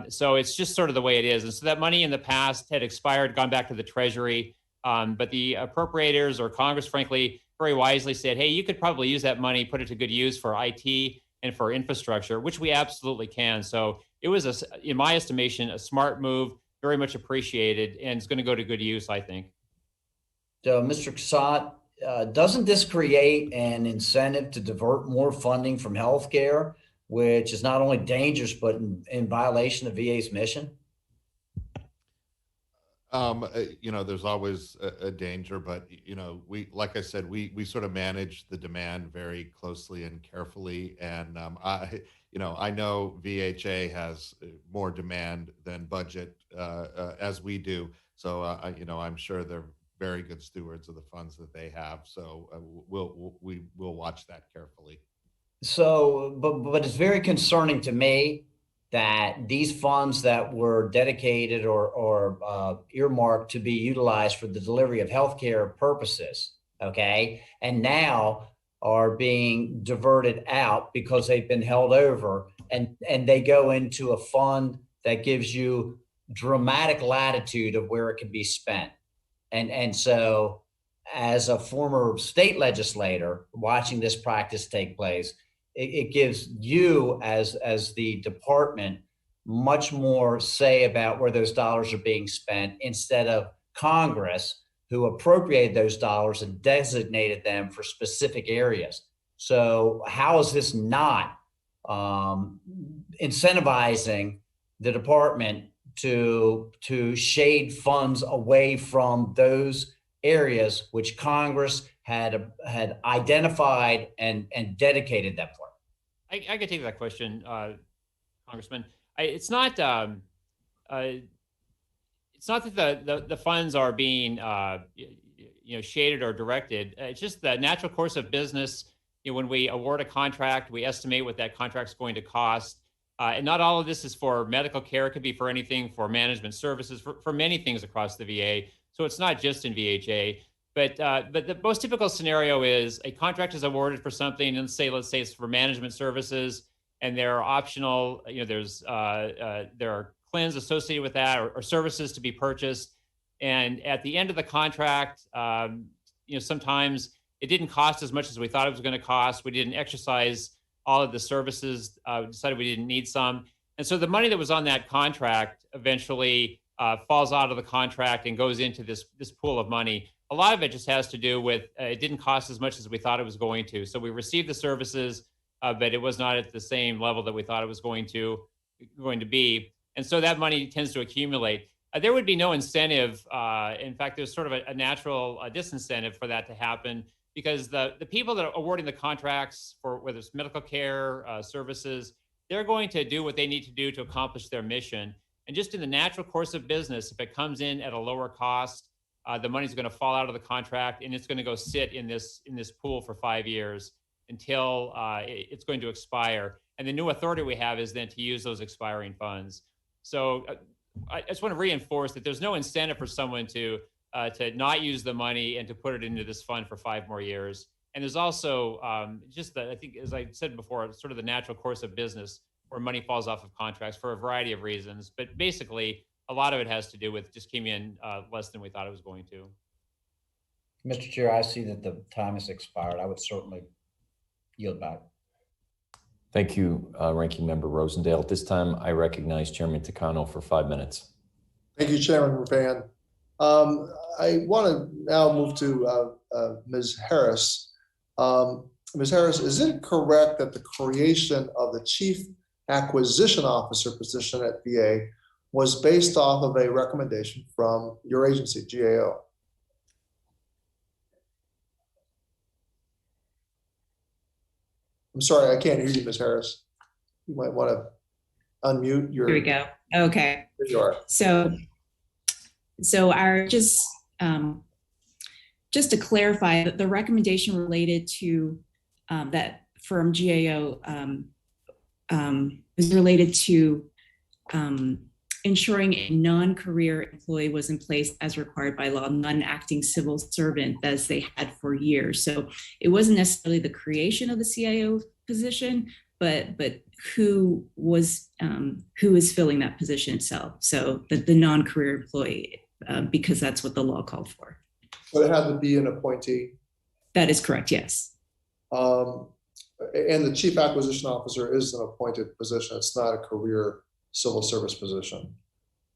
So it's just sort of the way it is. And so that money in the past had expired, gone back to the Treasury, but the appropriators or Congress, frankly, very wisely said, hey, you could probably use that money, put it to good use for IT and for infrastructure, which we absolutely can. So it was, in my estimation, a smart move, very much appreciated, and it's going to go to good use, I think. So, Mr. Cassatt, doesn't this create an incentive to divert more funding from healthcare, which is not only dangerous, but in violation of VA's mission? You know, there's always a danger, but, you know, like I said, we sort of manage the demand very closely and carefully. And, I know VHA has more demand than budget as we do. So, I'm sure they're very good stewards of the funds that they have. So we'll watch that carefully. So, but it's very concerning to me that these funds that were dedicated or earmarked to be utilized for the delivery of healthcare purposes, okay, and now are being diverted out because they've been held over, and they go into a fund that gives you dramatic latitude of where it can be spent. And so, as a former state legislator watching this practice take place, it gives you as the department much more say about where those dollars are being spent, instead of Congress, who appropriated those dollars and designated them for specific areas. So how is this not incentivizing the department to shade funds away from those areas which Congress had identified and dedicated them for? I could take that question, Congressman. It's not that the funds are being shaded or directed. It's just the natural course of business. When we award a contract, we estimate what that contract's going to cost. And not all of this is for medical care. It could be for anything, for management services, for many things across the VA. So it's not just in VHA. But the most typical scenario is a contract is awarded for something, and let's say it's for management services, and there are optional, there are CLINs associated with that, or services to be purchased. And at the end of the contract, sometimes it didn't cost as much as we thought it was going to cost. We didn't exercise all of the services, decided we didn't need some. And so the money that was on that contract eventually falls out of the contract and goes into this pool of money. A lot of it just has to do with it didn't cost as much as we thought it was going to. So we received the services, but it was not at the same level that we thought it was going to be. And so that money tends to accumulate. There would be no incentive. In fact, there's sort of a natural disincentive for that to happen, because the people that are awarding the contracts for whether it's medical care, services, they're going to do what they need to do to accomplish their mission. And just in the natural course of business, if it comes in at a lower cost, the money's going to fall out of the contract, and it's going to go sit in this pool for 5 years until it's going to expire. And the new authority we have is then to use those expiring funds. So I just want to reinforce that there's no incentive for someone to not use the money and to put it into this fund for 5 more years. And there's also I think, as I said before, sort of the natural course of business where money falls off of contracts for a variety of reasons. But basically, a lot of it has to do with just came in less than we thought it was going to. Mr. Chair, I see that the time has expired. I would certainly yield back. Thank you, Ranking Member Rosendale. At this time, I recognize Chairman Takano for 5 minutes. Thank you, Chairman Van. I want to now move to Ms. Harris. Ms. Harris, is it correct that the creation of the Chief Acquisition Officer position at VA was based off of a recommendation from your agency, GAO? I'm sorry, I can't hear you, Ms. Harris. You might want to unmute your. Here we go. Okay. There you are. So our just to clarify, the recommendation related to that from GAO is related to ensuring a non-career employee was in place as required by law, non-acting civil servant as they had for years. So it wasn't necessarily the creation of the CIO position, but who was filling that position itself. So the non-career employee, because that's what the law called for. So it had to be an appointee? That is correct, yes. And the Chief Acquisition Officer is an appointed position. It's not a career civil service position.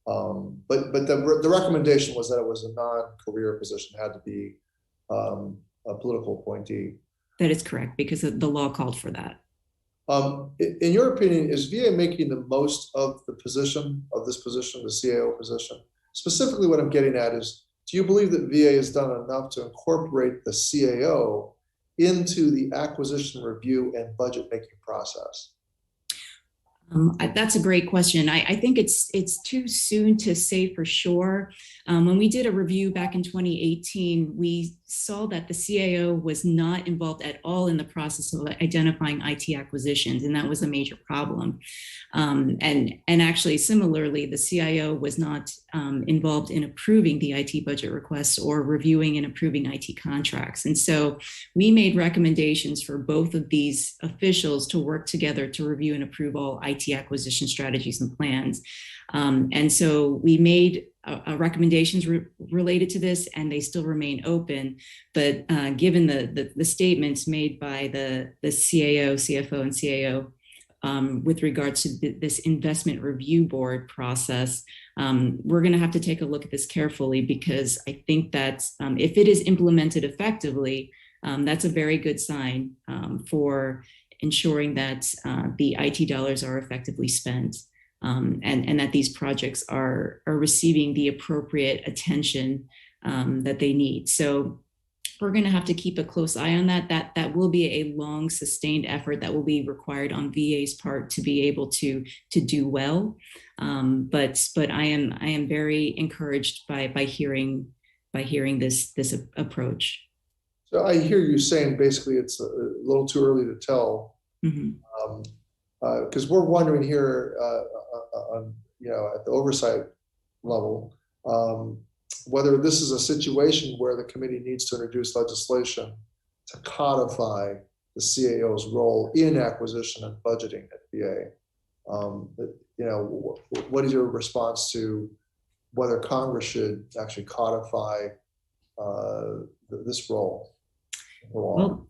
But the recommendation was that it was a non-career position, it had to be a political appointee. That is correct, because the law called for that. In your opinion, is VA making the most of this position, the CAO position? Specifically, what I'm getting at is, do you believe that VA has done enough to incorporate the CAO into the acquisition review and budget making process? That's a great question. I think it's too soon to say for sure. When we did a review back in 2018, we saw that the CAO was not involved at all in the process of identifying IT acquisitions, and that was a major problem. And actually, similarly, the CIO was not involved in approving the IT budget requests or reviewing and approving IT contracts. And so we made recommendations for both of these officials to work together to review and approve all IT acquisition strategies and plans. And so we made recommendations related to this, and they still remain open. But given the statements made by the CAO, CFO, and CAO with regards to this investment review board process, we're going to have to take a look at this carefully, because I think that if it is implemented effectively, that's a very good sign for ensuring that the IT dollars are effectively spent. And that these projects are receiving the appropriate attention that they need. So we're going to have to keep a close eye on that. That will be a long, sustained effort that will be required on VA's part to be able to do well. But I am very encouraged by hearing this approach. So I hear you saying basically it's a little too early to tell. Mm-hmm. Because we're wondering here, at the oversight level, whether this is a situation where the committee needs to introduce legislation to codify the CAO's role in acquisition and budgeting at VA. What is your response to whether Congress should actually codify this role? Well,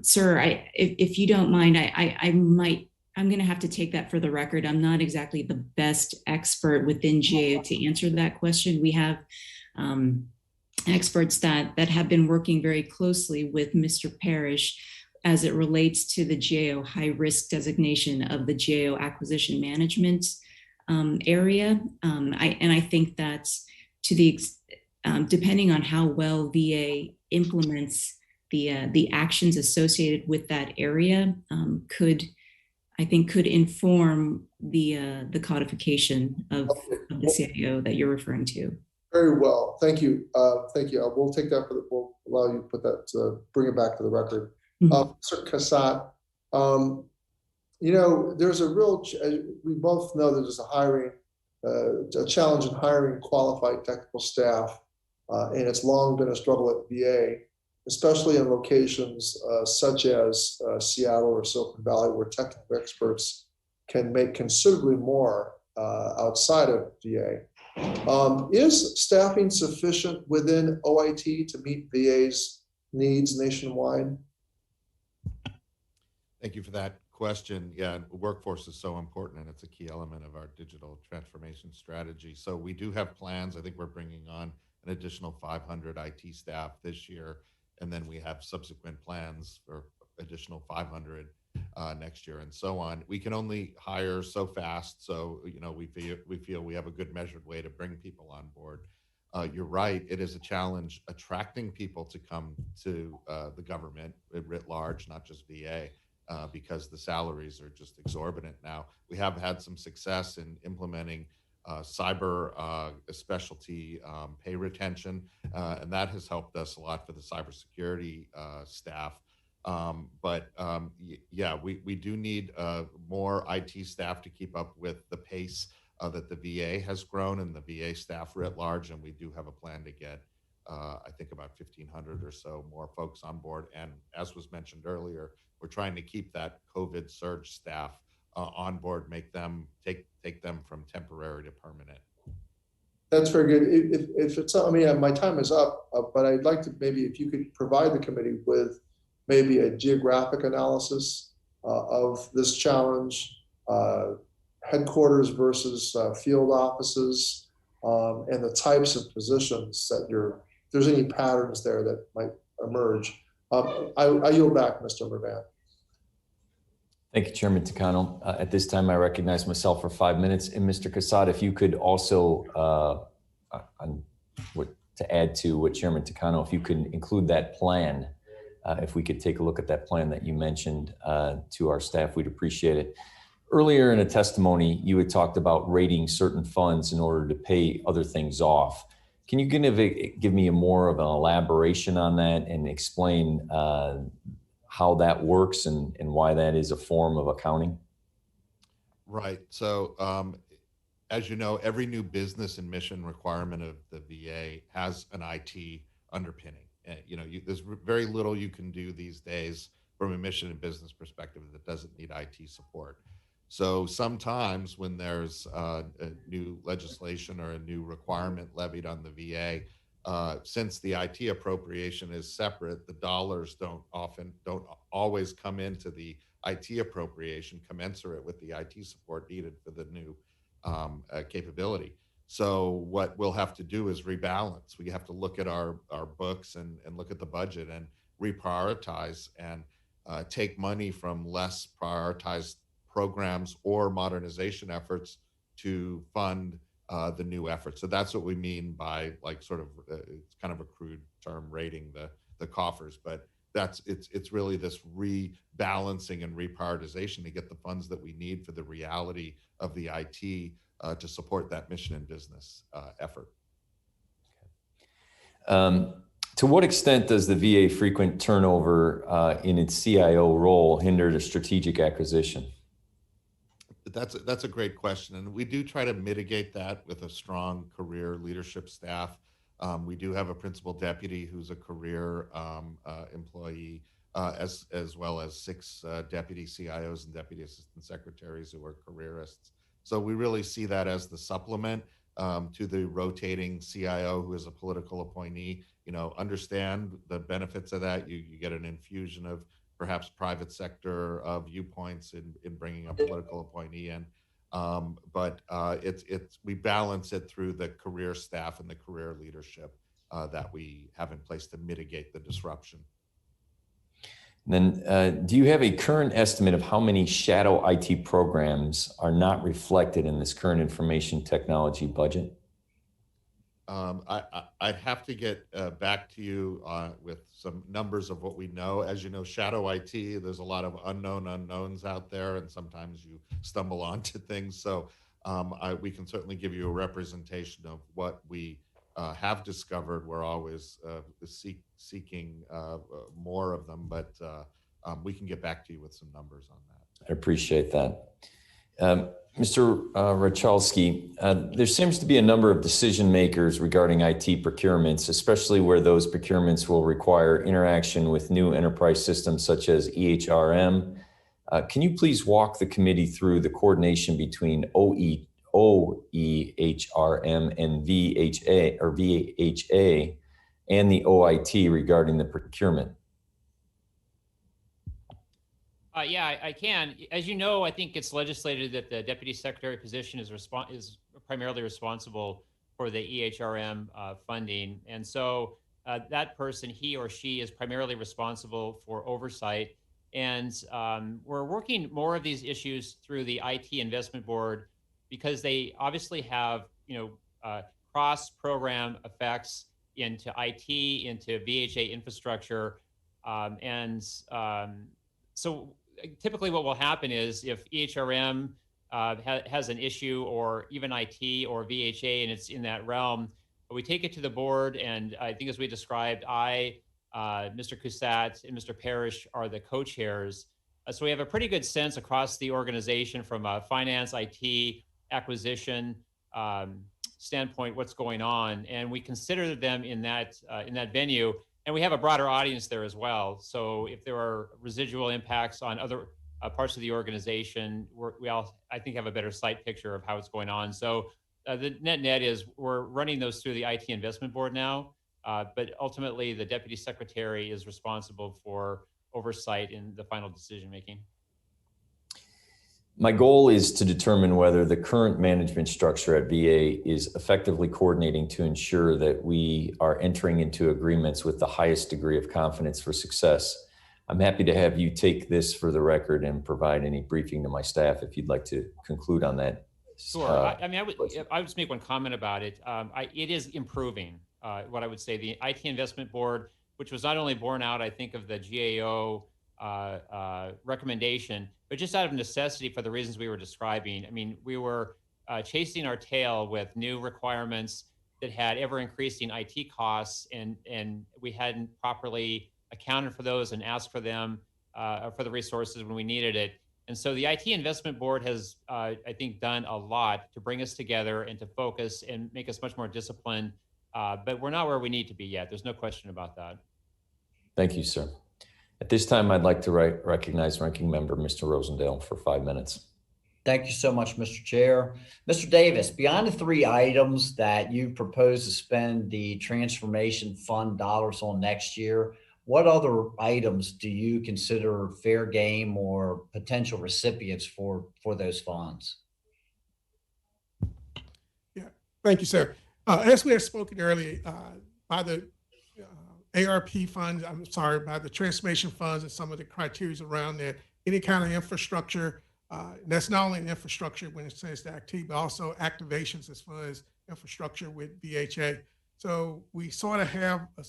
sir, if you don't mind, I'm going to have to take that for the record. I'm not exactly the best expert within GAO to answer that question. We have experts that have been working very closely with Mr. Parrish as it relates to the GAO high risk designation of the GAO acquisition management area. I think that depending on how well VA implements the actions associated with that area, could inform the codification of the CIO that you're referring to. Very well, thank you, thank you. We'll take that we'll allow you to put that, bring it back to the record. Mm-hmm. Mr. Cassatt, there's a real. We both know that there's a challenge in hiring qualified technical staff, and it's long been a struggle at VA, especially in locations such as Seattle or Silicon Valley, where technical experts can make considerably more outside of VA. Is staffing sufficient within OIT to meet VA's needs nationwide? Thank you for that question. Yeah, workforce is so important, and it's a key element of our digital transformation strategy. So we do have plans. I think we're bringing on an additional 500 IT staff this year. And then we have subsequent plans for additional 500 next year and so on. We can only hire so fast. So, we feel we have a good measured way to bring people on board. You're right. It is a challenge attracting people to come to the government writ large, not just VA, because the salaries are just exorbitant now. We have had some success in implementing cyber specialty pay retention, and that has helped us a lot for the cybersecurity staff. We do need more IT staff to keep up with the pace that the VA has grown and the VA staff writ large, and we do have a plan to get, I think, about 1,500 or so more folks on board. And as was mentioned earlier, we're trying to keep that COVID surge staff on board, take them from temporary to permanent. That's very good. If it's, my time is up, but I'd like to maybe if you could provide the committee with maybe a geographic analysis of this challenge, headquarters versus field offices, and the types of positions that if there's any patterns there that might emerge. I yield back, Mr. Mervan. Thank you, Chairman Takano. At this time, I recognize myself for 5 minutes. And Mr. Cassatt, if you could also, to add to what Chairman Takano, if you could include that plan, if we could take a look at that plan that you mentioned to our staff, we'd appreciate it. earlier in a testimony, you had talked about rating certain funds in order to pay other things off. Can you give me more of an elaboration on that and explain how that works and why that is a form of accounting? Right. So, as you know, every new business and mission requirement of the VA has an IT underpinning. There's very little you can do these days from a mission and business perspective that doesn't need IT support. So sometimes when there's a new legislation or a new requirement levied on the VA, since the IT appropriation is separate, the dollars don't always come into the IT appropriation commensurate with the IT support needed for the new capability. So what we'll have to do is rebalance. We have to look at our books and look at the budget and reprioritize and take money from less prioritized programs or modernization efforts to fund the new effort. So that's what we mean by it's kind of a crude term, rating the coffers, but it's really this rebalancing and reprioritization to get the funds that we need for the reality of the IT to support that mission and business effort. To what extent does the VA frequent turnover in its CIO role hinder the strategic acquisition? That's a great question, and we do try to mitigate that with a strong career leadership staff. We do have a principal deputy who's a career employee, as well as 6 deputy CIOs and deputy assistant secretaries who are careerists. So we really see that as the supplement to the rotating CIO who is a political appointee. Understand the benefits of that. You get an infusion of perhaps private sector viewpoints in bringing a political appointee in. But we balance it through the career staff and the career leadership that we have in place to mitigate the disruption. Then, do you have a current estimate of how many shadow IT programs are not reflected in this current information technology budget? I'd have to get back to you with some numbers of what we know. As you know, shadow IT, there's a lot of unknown unknowns out there, and sometimes you stumble onto things. So we can certainly give you a representation of what we have discovered. We're always seeking more of them, but we can get back to you with some numbers on that. I appreciate that. Mr. Rachalski, there seems to be a number of decision makers regarding IT procurements, especially where those procurements will require interaction with new enterprise systems such as EHRM. Can you please walk the committee through the coordination between OEHRM and VHA and the OIT regarding the procurement? Yeah, I can. As you know, I think it's legislated that the deputy secretary position is primarily responsible for the EHRM funding. And so that person, he or she, is primarily responsible for oversight. And we're working more of these issues through the IT investment board because they obviously have, cross-program effects into IT, into VHA infrastructure. So typically what will happen is if EHRM has an issue, or even IT or VHA, and it's in that realm, we take it to the board. And I think, as we described, Mr. Cusat and Mr. Parrish are the co-chairs. So we have a pretty good sense across the organization from a finance, IT, acquisition standpoint what's going on, and we consider them in that venue. And we have a broader audience there as well. So if there are residual impacts on other parts of the organization, we all, I think, have a better sight picture of how it's going on. So the net is we're running those through the IT investment board now, but ultimately the deputy secretary is responsible for oversight in the final decision making. My goal is to determine whether the current management structure at VA is effectively coordinating to ensure that we are entering into agreements with the highest degree of confidence for success. I'm happy to have you take this for the record and provide any briefing to my staff if you'd like to conclude on that. Sure. I would just make one comment about it. It is improving. What I would say, the IT investment board, which was not only born out, I think, of the GAO recommendation, but just out of necessity for the reasons we were describing. I mean, we were chasing our tail with new requirements that had ever increasing IT costs, and we hadn't properly accounted for those and asked for them for the resources when we needed it. And so the IT Investment Board has, I think, done a lot to bring us together and to focus and make us much more disciplined. But we're not where we need to be yet. There's no question about that. Thank you, sir. At this time, I'd like to recognize Ranking Member Mr. Rosendale for 5 minutes. Thank you so much, Mr. Chair. Mr. Davis, beyond the 3 items that you propose to spend the Transformation Fund dollars on next year, what other items do you consider fair game or potential recipients for those funds? Yeah, thank you, sir. As we had spoken earlier, by the ARP funds, by the transformation funds and some of the criteria around that, any kind of infrastructure, that's not only an infrastructure when it says the activity, but also activations as far as infrastructure with BHA. So we sort of have a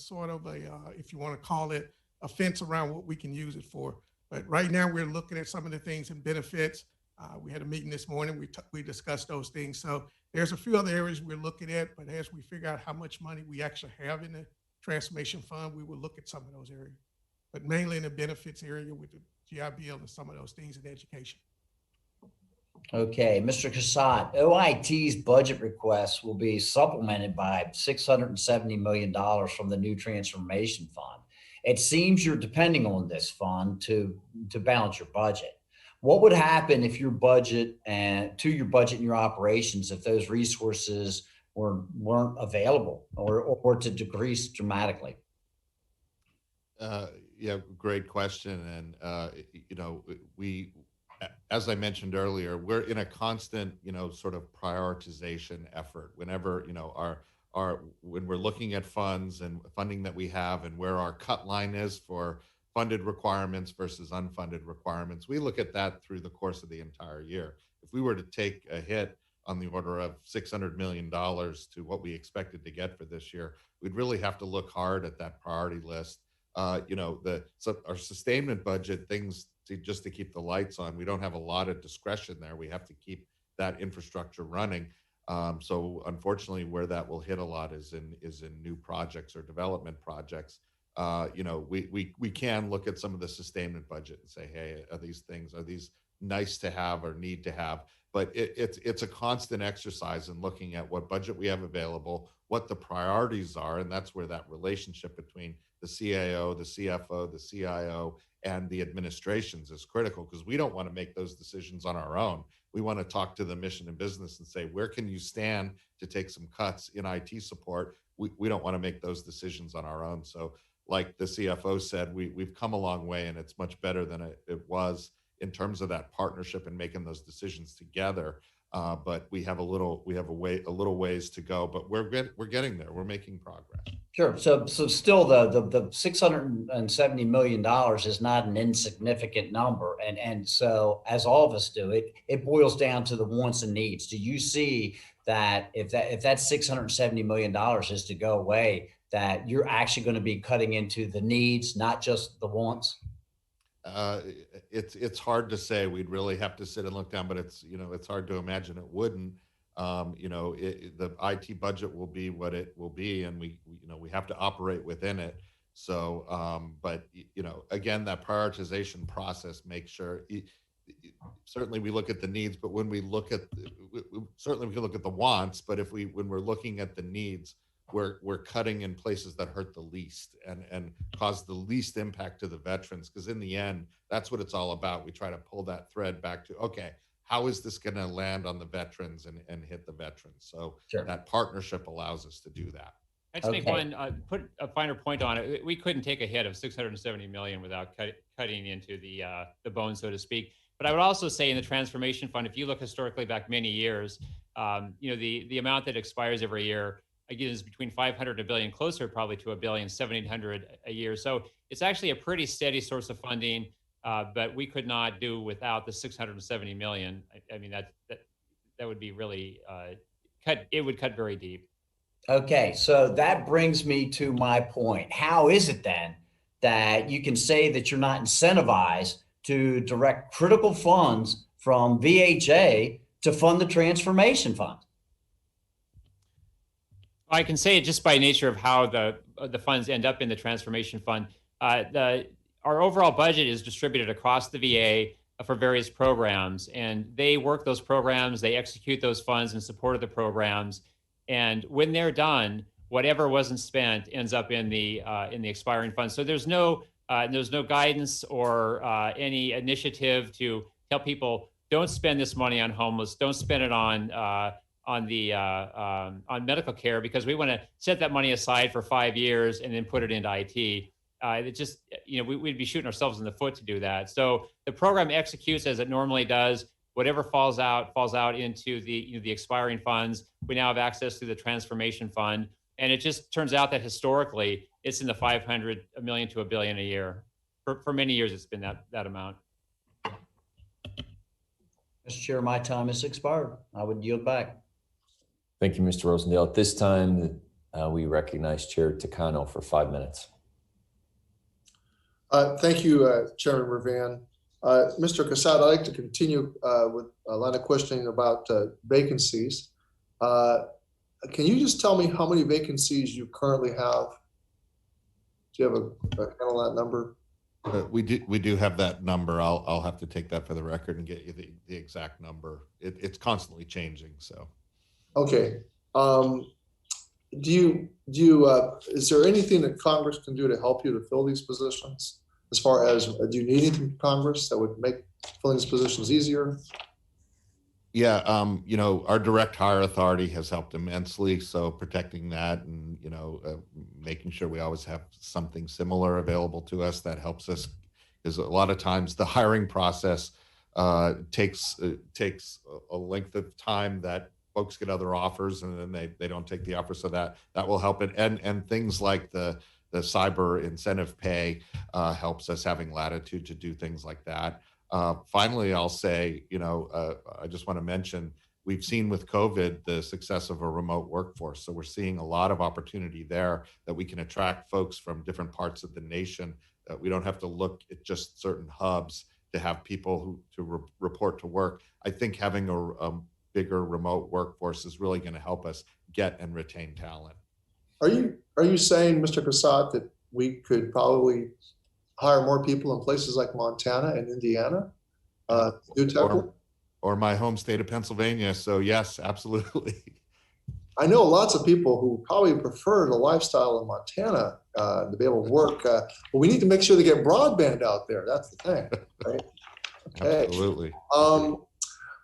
if you want to call it, a fence around what we can use it for. But right now we're looking at some of the things and benefits. We had a meeting this morning. We discussed those things. So there's a few other areas we're looking at, but as we figure out how much money we actually have in the Transformation Fund, we will look at some of those areas, but mainly in the benefits area with the GIBL and some of those things in education. Okay, Mr. Cassatt, OIT's budget request will be supplemented by $670 million from the new Transformation Fund. It seems you're depending on this fund to balance your budget. What would happen if your budget and your operations, if those resources weren't available or to decrease dramatically? Yeah, great question. And, as I mentioned earlier, we're in a constant, sort of prioritization effort. Whenever, when we're looking at funds and funding that we have and where our cut line is for funded requirements versus unfunded requirements, we look at that through the course of the entire year. If we were to take a hit on the order of $600 million to what we expected to get for this year, we'd really have to look hard at that priority list. Our sustainment budget, things just to keep the lights on, we don't have a lot of discretion there. We have to keep that infrastructure running. So unfortunately, where that will hit a lot is in new projects or development projects. We can look at some of the sustainment budget and say, hey, are these nice to have or need to have? But it's a constant exercise in looking at what budget we have available, what the priorities are, and that's where that relationship between the CAO, the CFO, the CIO, and the administrations is critical, because we don't want to make those decisions on our own. We want to talk to the mission and business and say, where can you stand to take some cuts in IT support? We don't want to make those decisions on our own. So like the CFO said, we've come a long way, and it's much better than it was in terms of that partnership and making those decisions together. But we have a little ways to go, but we're getting there. We're making progress. Sure. So still the $670 million is not an insignificant number. And so as all of us do, it boils down to the wants and needs. Do you see that if that $670 million is to go away, that you're actually going to be cutting into the needs, not just the wants? It's hard to say. We'd really have to sit and look down, but it's hard to imagine it wouldn't. The IT budget will be what it will be, and we have to operate within it. So, but again, that prioritization process makes sure. Certainly, we look at the needs, but when we look at certainly we can look at the wants. But when we're looking at the needs, we're cutting in places that hurt the least and cause the least impact to the veterans, because in the end, that's what it's all about. We try to pull that thread back to, okay, how is this going to land on the veterans and hit the veterans? So sure, that partnership allows us to do that. I'd just make one, put a finer point on it. We couldn't take a hit of $670 million without cutting into the bone, so to speak. But I would also say in the Transformation Fund, if you look historically back many years, the amount that expires every year, again, is between 500 and $1 billion, closer probably to $1,700,000,000 a year. So it's actually a pretty steady source of funding, but we could not do without the $670 million. I mean, that would be really it would cut very deep. Okay, so that brings me to my point. How is it then that you can say that you're not incentivized to direct critical funds from VHA to fund the Transformation Fund? I can say it just by nature of how the funds end up in the Transformation Fund. Our overall budget is distributed across the VA for various programs, and they work those programs, they execute those funds in support of the programs, and when they're done, whatever wasn't spent ends up in the expiring fund. So there's no guidance or any initiative to tell people, don't spend this money on homeless, don't spend it on medical care, because we want to set that money aside for 5 years and then put it into IT. It just, we'd be shooting ourselves in the foot to do that. So the program executes as it normally does. Whatever falls out into the expiring funds. We now have access to the Transformation Fund, and it just turns out that historically it's in the $500 million to $1 billion a year. For many years, it's been that amount. Mr. Chair, my time has expired. I would yield back. Thank you, Mr. Rosendale. At this time, we recognize Chair Takano for 5 minutes. Thank you, Chairman Mervan. Mr. Cassatt, I'd like to continue with a line of questioning about vacancies. Can you just tell me how many vacancies you currently have? Do you have a handle on that number? We do have that number. I'll have to take that for the record and get you the exact number. It's constantly changing. So, okay. Is there anything that Congress can do to help you to fill these positions? As far as, do you need anything from Congress that would make filling these positions easier? Yeah, our direct hire authority has helped immensely. So protecting that and, making sure we always have something similar available to us that helps us, because a lot of times the hiring process takes a length of time that folks get other offers and then they don't take the offer. So that will help it. And things like the cyber incentive pay helps us having latitude to do things like that. Finally, I'll say, I just want to mention, we've seen with COVID the success of a remote workforce. So we're seeing a lot of opportunity there that we can attract folks from different parts of the nation. We don't have to look at just certain hubs to have people to report to work. I think having a bigger remote workforce is really going to help us get and retain talent. Are you saying, Mr. Cassatt, that we could probably hire more people in places like Montana and Indiana? Or my home state of Pennsylvania. So yes, absolutely. I know lots of people who probably prefer the lifestyle in Montana to be able to work. But we need to make sure they get broadband out there. That's the thing, right? Okay. Absolutely.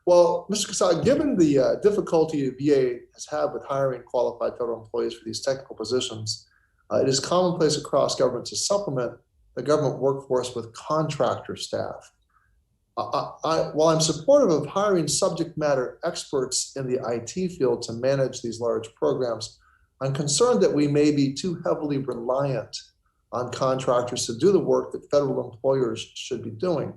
Well, Mr. Cassatt, given the difficulty the VA has had with hiring qualified federal employees for these technical positions, it is commonplace across government to supplement the government workforce with contractor staff. While I'm supportive of hiring subject matter experts in the IT field to manage these large programs, I'm concerned that we may be too heavily reliant on contractors to do the work that federal employers should be doing.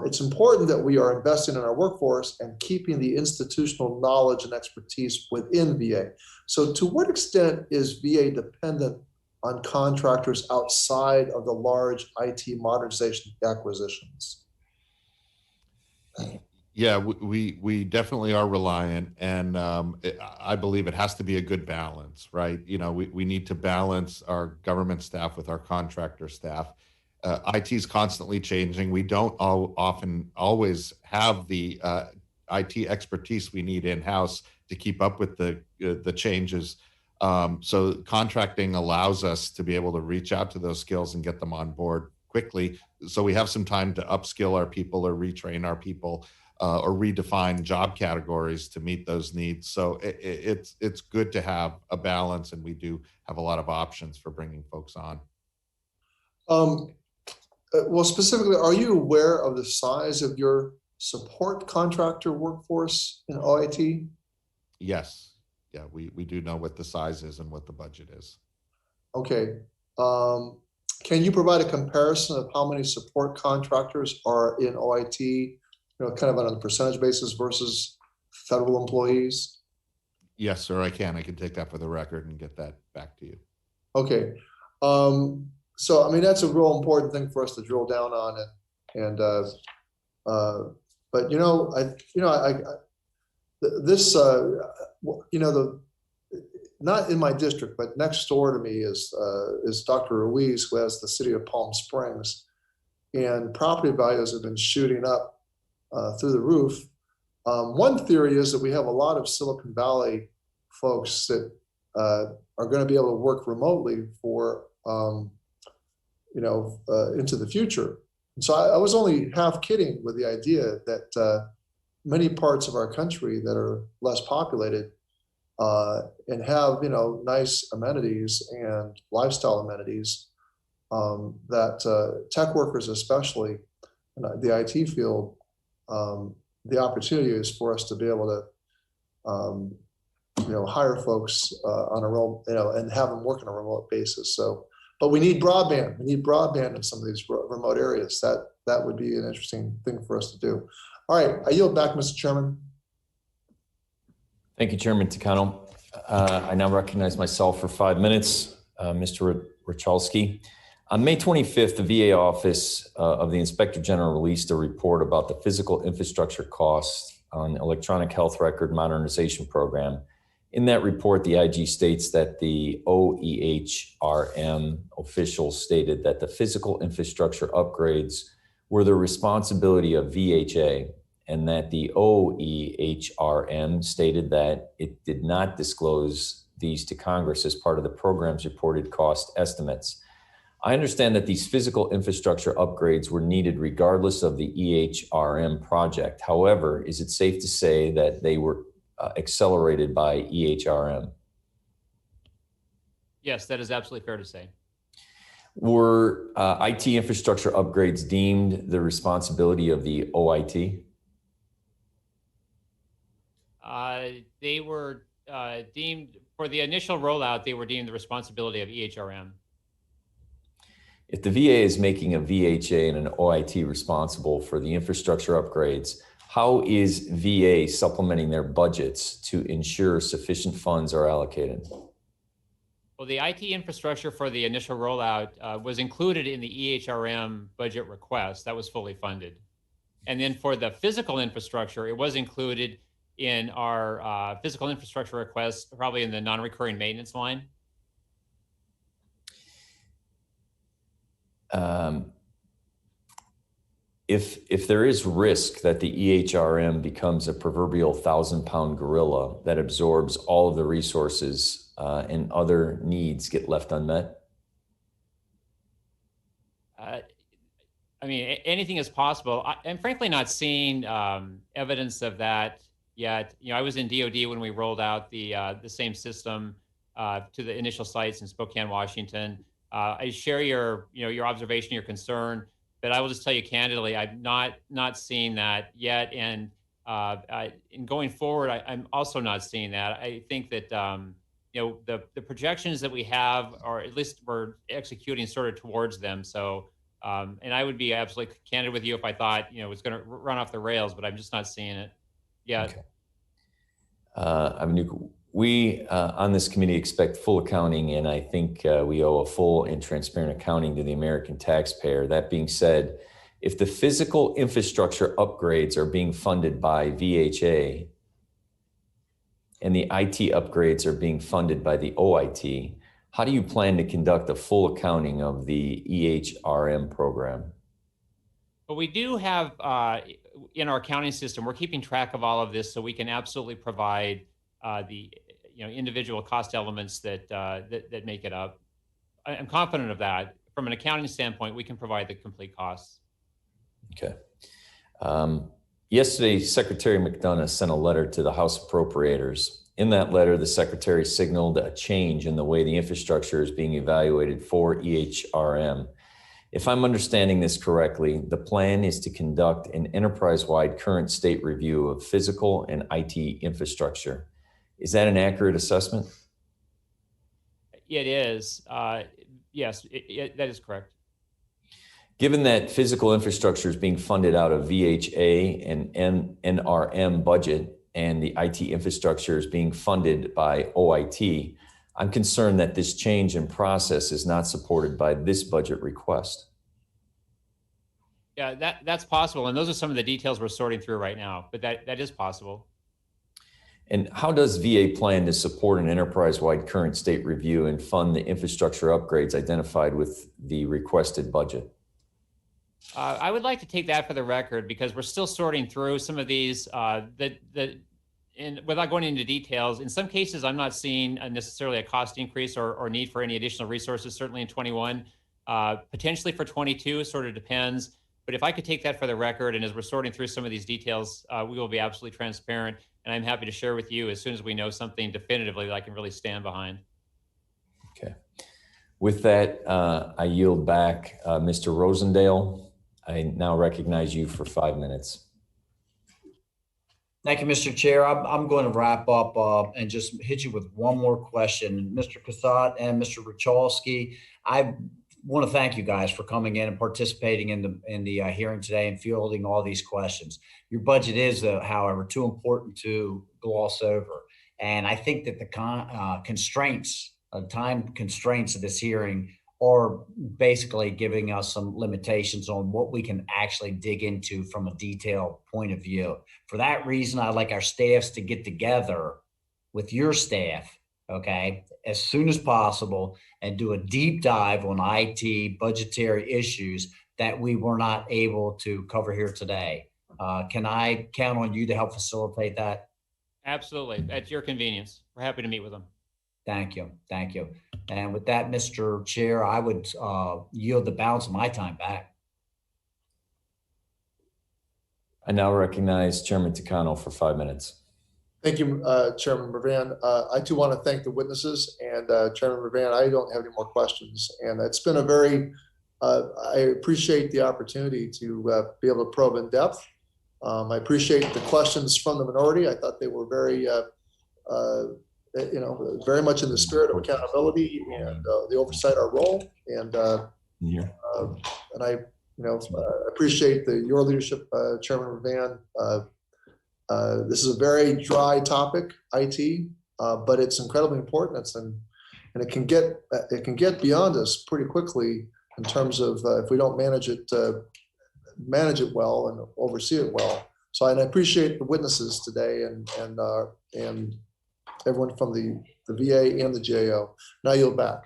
It's important that we are investing in our workforce and keeping the institutional knowledge and expertise within VA. So to what extent is VA dependent on contractors outside of the large IT modernization acquisitions? Yeah, we definitely are reliant, and I believe it has to be a good balance, right? We need to balance our government staff with our contractor staff. IT is constantly changing. We don't often always have the IT expertise we need in-house to keep up with the changes. So contracting allows us to be able to reach out to those skills and get them on board quickly. So we have some time to upskill our people or retrain our people or redefine job categories to meet those needs. So it's good to have a balance, and we do have a lot of options for bringing folks on. Well, specifically, are you aware of the size of your support contractor workforce in OIT? Yes. Yeah, we do know what the size is and what the budget is. Okay. Can you provide a comparison of how many support contractors are in OIT, kind of on a percentage basis versus federal employees? Yes, sir, I can. I can take that for the record and get that back to you. Okay. so I mean, that's a real important thing for us to drill down on, but not in my district, but next door to me is Dr. Ruiz, who has the city of Palm Springs, and property values have been shooting up through the roof. One theory is that we have a lot of Silicon Valley folks that are going to be able to work remotely for into the future. And so I was only half kidding with the idea that many parts of our country that are less populated and have nice amenities and lifestyle amenities that tech workers, especially in the IT field, the opportunity is for us to be able to hire folks on a remote, and have them work on a remote basis. So, but we need broadband. We need broadband in some of these remote areas. That would be an interesting thing for us to do. All right, I yield back, Mr. Chairman. Thank you, Chairman Takano. I now recognize myself for 5 minutes, Mr. Rachalski. On May 25th, the VA Office of the Inspector General released a report about the physical infrastructure costs on Electronic Health Record Modernization Program. In that report, the IG states that the OEHRM officials stated that the physical infrastructure upgrades were the responsibility of VHA, and that the OEHRM stated that it did not disclose these to Congress as part of the program's reported cost estimates. I understand that these physical infrastructure upgrades were needed regardless of the EHRM project. However, is it safe to say that they were accelerated by EHRM? Yes, that is absolutely fair to say. Were IT infrastructure upgrades deemed the responsibility of the OIT? They were deemed, for the initial rollout, they were deemed the responsibility of EHRM. If the VA is making a VHA and an OIT responsible for the infrastructure upgrades, how is VA supplementing their budgets to ensure sufficient funds are allocated? Well, the IT infrastructure for the initial rollout was included in the EHRM budget request. That was fully funded. And then for the physical infrastructure, it was included in our physical infrastructure request, probably in the non-recurring maintenance line. If there is risk that the EHRM becomes a proverbial 1,000-pound gorilla that absorbs all of the resources and other needs get left unmet? I mean, anything is possible. I'm frankly not seeing evidence of that yet. I was in DoD when we rolled out the same system to the initial sites in Spokane, Washington. I share your observation, your concern, but I will just tell you candidly, I'm not seeing that yet. And in going forward, I'm also not seeing that. I think that the projections that we have, or at least we're executing sort of towards them. So, and I would be absolutely candid with you if I thought it was going to run off the rails, but I'm just not seeing it yet. Okay. We on this committee expect full accounting, and I think we owe a full and transparent accounting to the American taxpayer. That being said, if the physical infrastructure upgrades are being funded by VHA and the IT upgrades are being funded by the OIT, how do you plan to conduct a full accounting of the EHRM program? Well, we do have in our accounting system, we're keeping track of all of this so we can absolutely provide the individual cost elements that make it up. I'm confident of that. From an accounting standpoint, we can provide the complete costs. Okay. Yesterday, Secretary McDonough sent a letter to the House Appropriators. In that letter, the Secretary signaled a change in the way the infrastructure is being evaluated for EHRM. If I'm understanding this correctly, the plan is to conduct an enterprise-wide current state review of physical and IT infrastructure. Is that an accurate assessment? It is. Yes, that is correct. Given that physical infrastructure is being funded out of VHA and NRM budget, and the IT infrastructure is being funded by OIT, I'm concerned that this change in process is not supported by this budget request. Yeah, that's possible. And those are some of the details we're sorting through right now, but that is possible. And how does VA plan to support an enterprise-wide current state review and fund the infrastructure upgrades identified with the requested budget? I would like to take that for the record because we're still sorting through some of these and without going into details, in some cases, I'm not seeing necessarily a cost increase or need for any additional resources, certainly in 21, potentially for 22, sort of depends. But if I could take that for the record, and as we're sorting through some of these details, we will be absolutely transparent. And I'm happy to share with you as soon as we know something definitively that I can really stand behind. Okay. With that, I yield back Mr. Rosendale. I now recognize you for 5 minutes. Thank you, Mr. Chair. I'm going to wrap up and just hit you with one more question. Mr. Cassatt and Mr. Richalski, I want to thank you guys for coming in and participating in the hearing today and fielding all these questions. Your budget is, however, too important to gloss over. And I think that the time constraints of this hearing are basically giving us some limitations on what we can actually dig into from a detailed point of view. For that reason, I'd like our staffs to get together with your staff, okay, as soon as possible and do a deep dive on IT budgetary issues that we were not able to cover here today. Can I count on you to help facilitate that? Absolutely. At your convenience. We're happy to meet with them. Thank you. Thank you. And with that, Mr. Chair, I would yield the balance of my time back. I now recognize Chairman Takano for 5 minutes. Thank you, Chairman Mervan. I too want to thank the witnesses, and Chairman Mervan, I don't have any more questions. And it's been a very, I appreciate the opportunity to be able to probe in depth. I appreciate the questions from the minority. I thought they were very, very much in the spirit of accountability and the oversight our role. And I appreciate your leadership, Chairman Mervan. This is a very dry topic, IT, but it's incredibly important. And it can get beyond us pretty quickly in terms of if we don't manage it well and oversee it well. So I appreciate the witnesses today and everyone from the VA and the GAO. Now I yield back.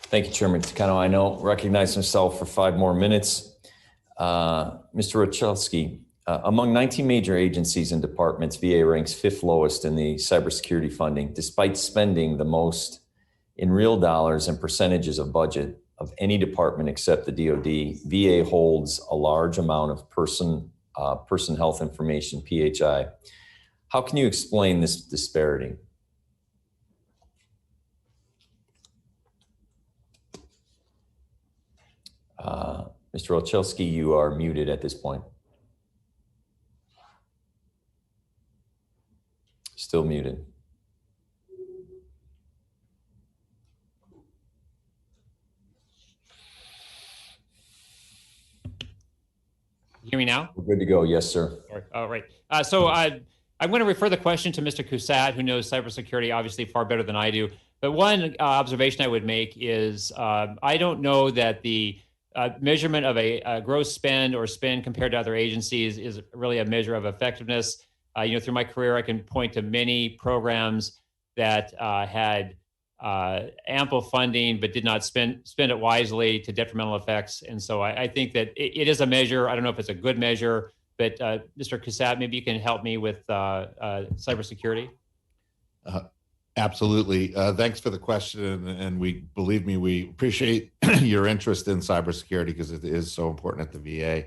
Thank you, Chairman Takano. I now recognize himself for 5 more minutes. Mr. Richalski, among 19 major agencies and departments, VA ranks 5th lowest in the cybersecurity funding, despite spending the most in real dollars and percentages of budget of any department except the DoD. VA holds a large amount of person health information, PHI. How can you explain this disparity? Mr. Olszewski, you are muted at this point. Still muted. You hear me now? We're good to go. Yes, sir. All right. So I'm going to refer the question to Mr. Cassatt, who knows cybersecurity obviously far better than I do. But one observation I would make is I don't know that the measurement of a gross spend or spend compared to other agencies is really a measure of effectiveness. Through my career, I can point to many programs that had ample funding but did not spend it wisely to detrimental effects. And so I think that it is a measure. I don't know if it's a good measure, but Mr. Cassatt, maybe you can help me with cybersecurity. Absolutely. Thanks for the question. And we appreciate your interest in cybersecurity because it is so important at the VA.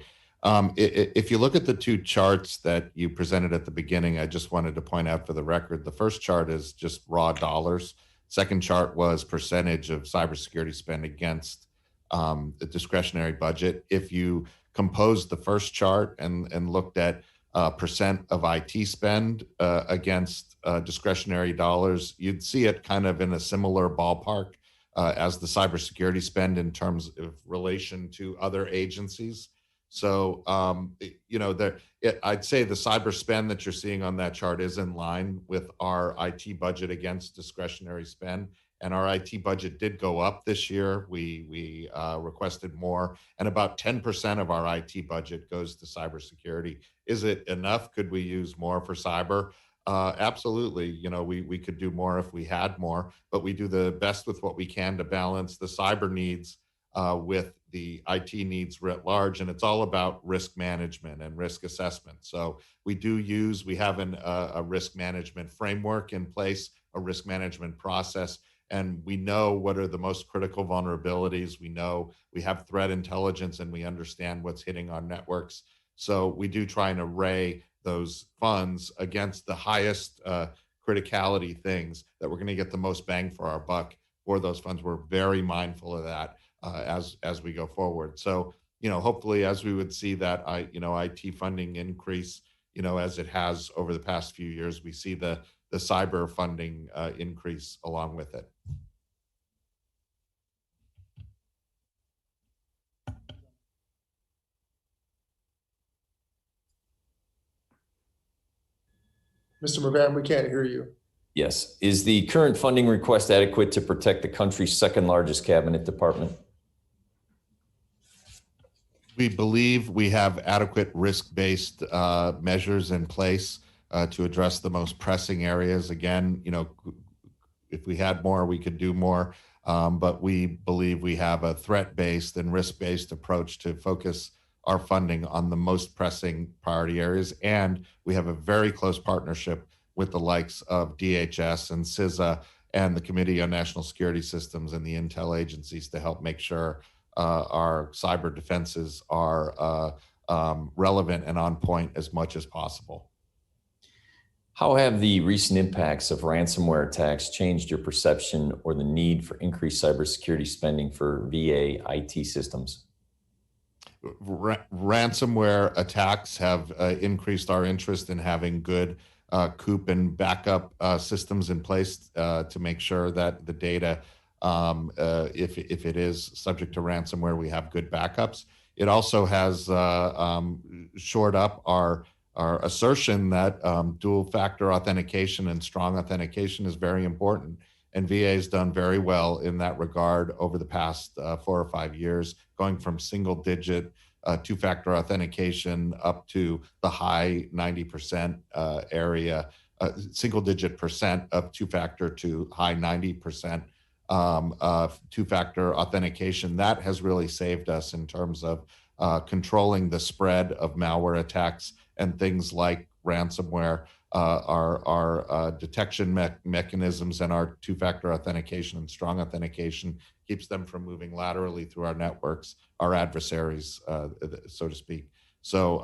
If you look at the 2 charts that you presented at the beginning, I just wanted to point out for the record, the first chart is just raw dollars. Second chart was percentage of cybersecurity spend against the discretionary budget. If you composed the first chart and looked at percent of IT spend against discretionary dollars, you'd see it kind of in a similar ballpark as the cybersecurity spend in terms of relation to other agencies. So, I'd say the cyber spend that you're seeing on that chart is in line with our IT budget against discretionary spend. And our IT budget did go up this year. We requested more, and about 10% of our IT budget goes to cybersecurity. Is it enough? Could we use more for cyber? Absolutely. We could do more if we had more, but we do the best with what we can to balance the cyber needs with the IT needs writ large. And it's all about risk management and risk assessment. So we have a risk management framework in place, a risk management process, and we know what are the most critical vulnerabilities. We know we have threat intelligence and we understand what's hitting our networks. So we do try and array those funds against the highest criticality things that we're going to get the most bang for our buck for those funds. We're very mindful of that as we go forward. So, hopefully as we would see that, IT funding increase, as it has over the past few years, we see the cyber funding increase along with it. Mr. McGann, we can't hear you. Yes. Is the current funding request adequate to protect the country's second largest cabinet department? We believe we have adequate risk-based measures in place to address the most pressing areas. Again, if we had more, we could do more, but we believe we have a threat-based and risk-based approach to focus our funding on the most pressing priority areas. And we have a very close partnership with the likes of DHS and CISA and the Committee on National Security Systems and the intel agencies to help make sure our cyber defenses are relevant and on point as much as possible. How have the recent impacts of ransomware attacks changed your perception or the need for increased cybersecurity spending for VA IT systems? Ransomware attacks have increased our interest in having good COOP and backup systems in place to make sure that the data, if it is subject to ransomware, we have good backups. It also has shored up our assertion that dual factor authentication and strong authentication is very important. And VA has done very well in that regard over the past 4 or 5 years, going from single digit two-factor authentication up to the high 90% area, single digit percent of two-factor to high 90% two-factor authentication. That has really saved us in terms of controlling the spread of malware attacks and things like ransomware. Our detection mechanisms and our two-factor authentication and strong authentication keeps them from moving laterally through our networks, our adversaries, so to speak. So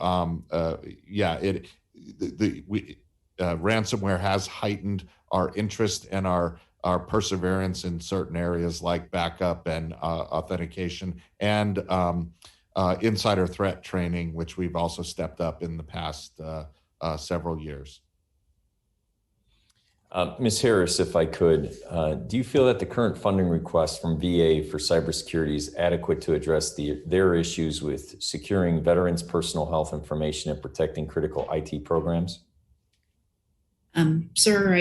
ransomware has heightened our interest and our perseverance in certain areas like backup and authentication and insider threat training, which we've also stepped up in the past several years. Ms. Harris, if I could, do you feel that the current funding request from VA for cybersecurity is adequate to address their issues with securing veterans' personal health information and protecting critical IT programs? Sir,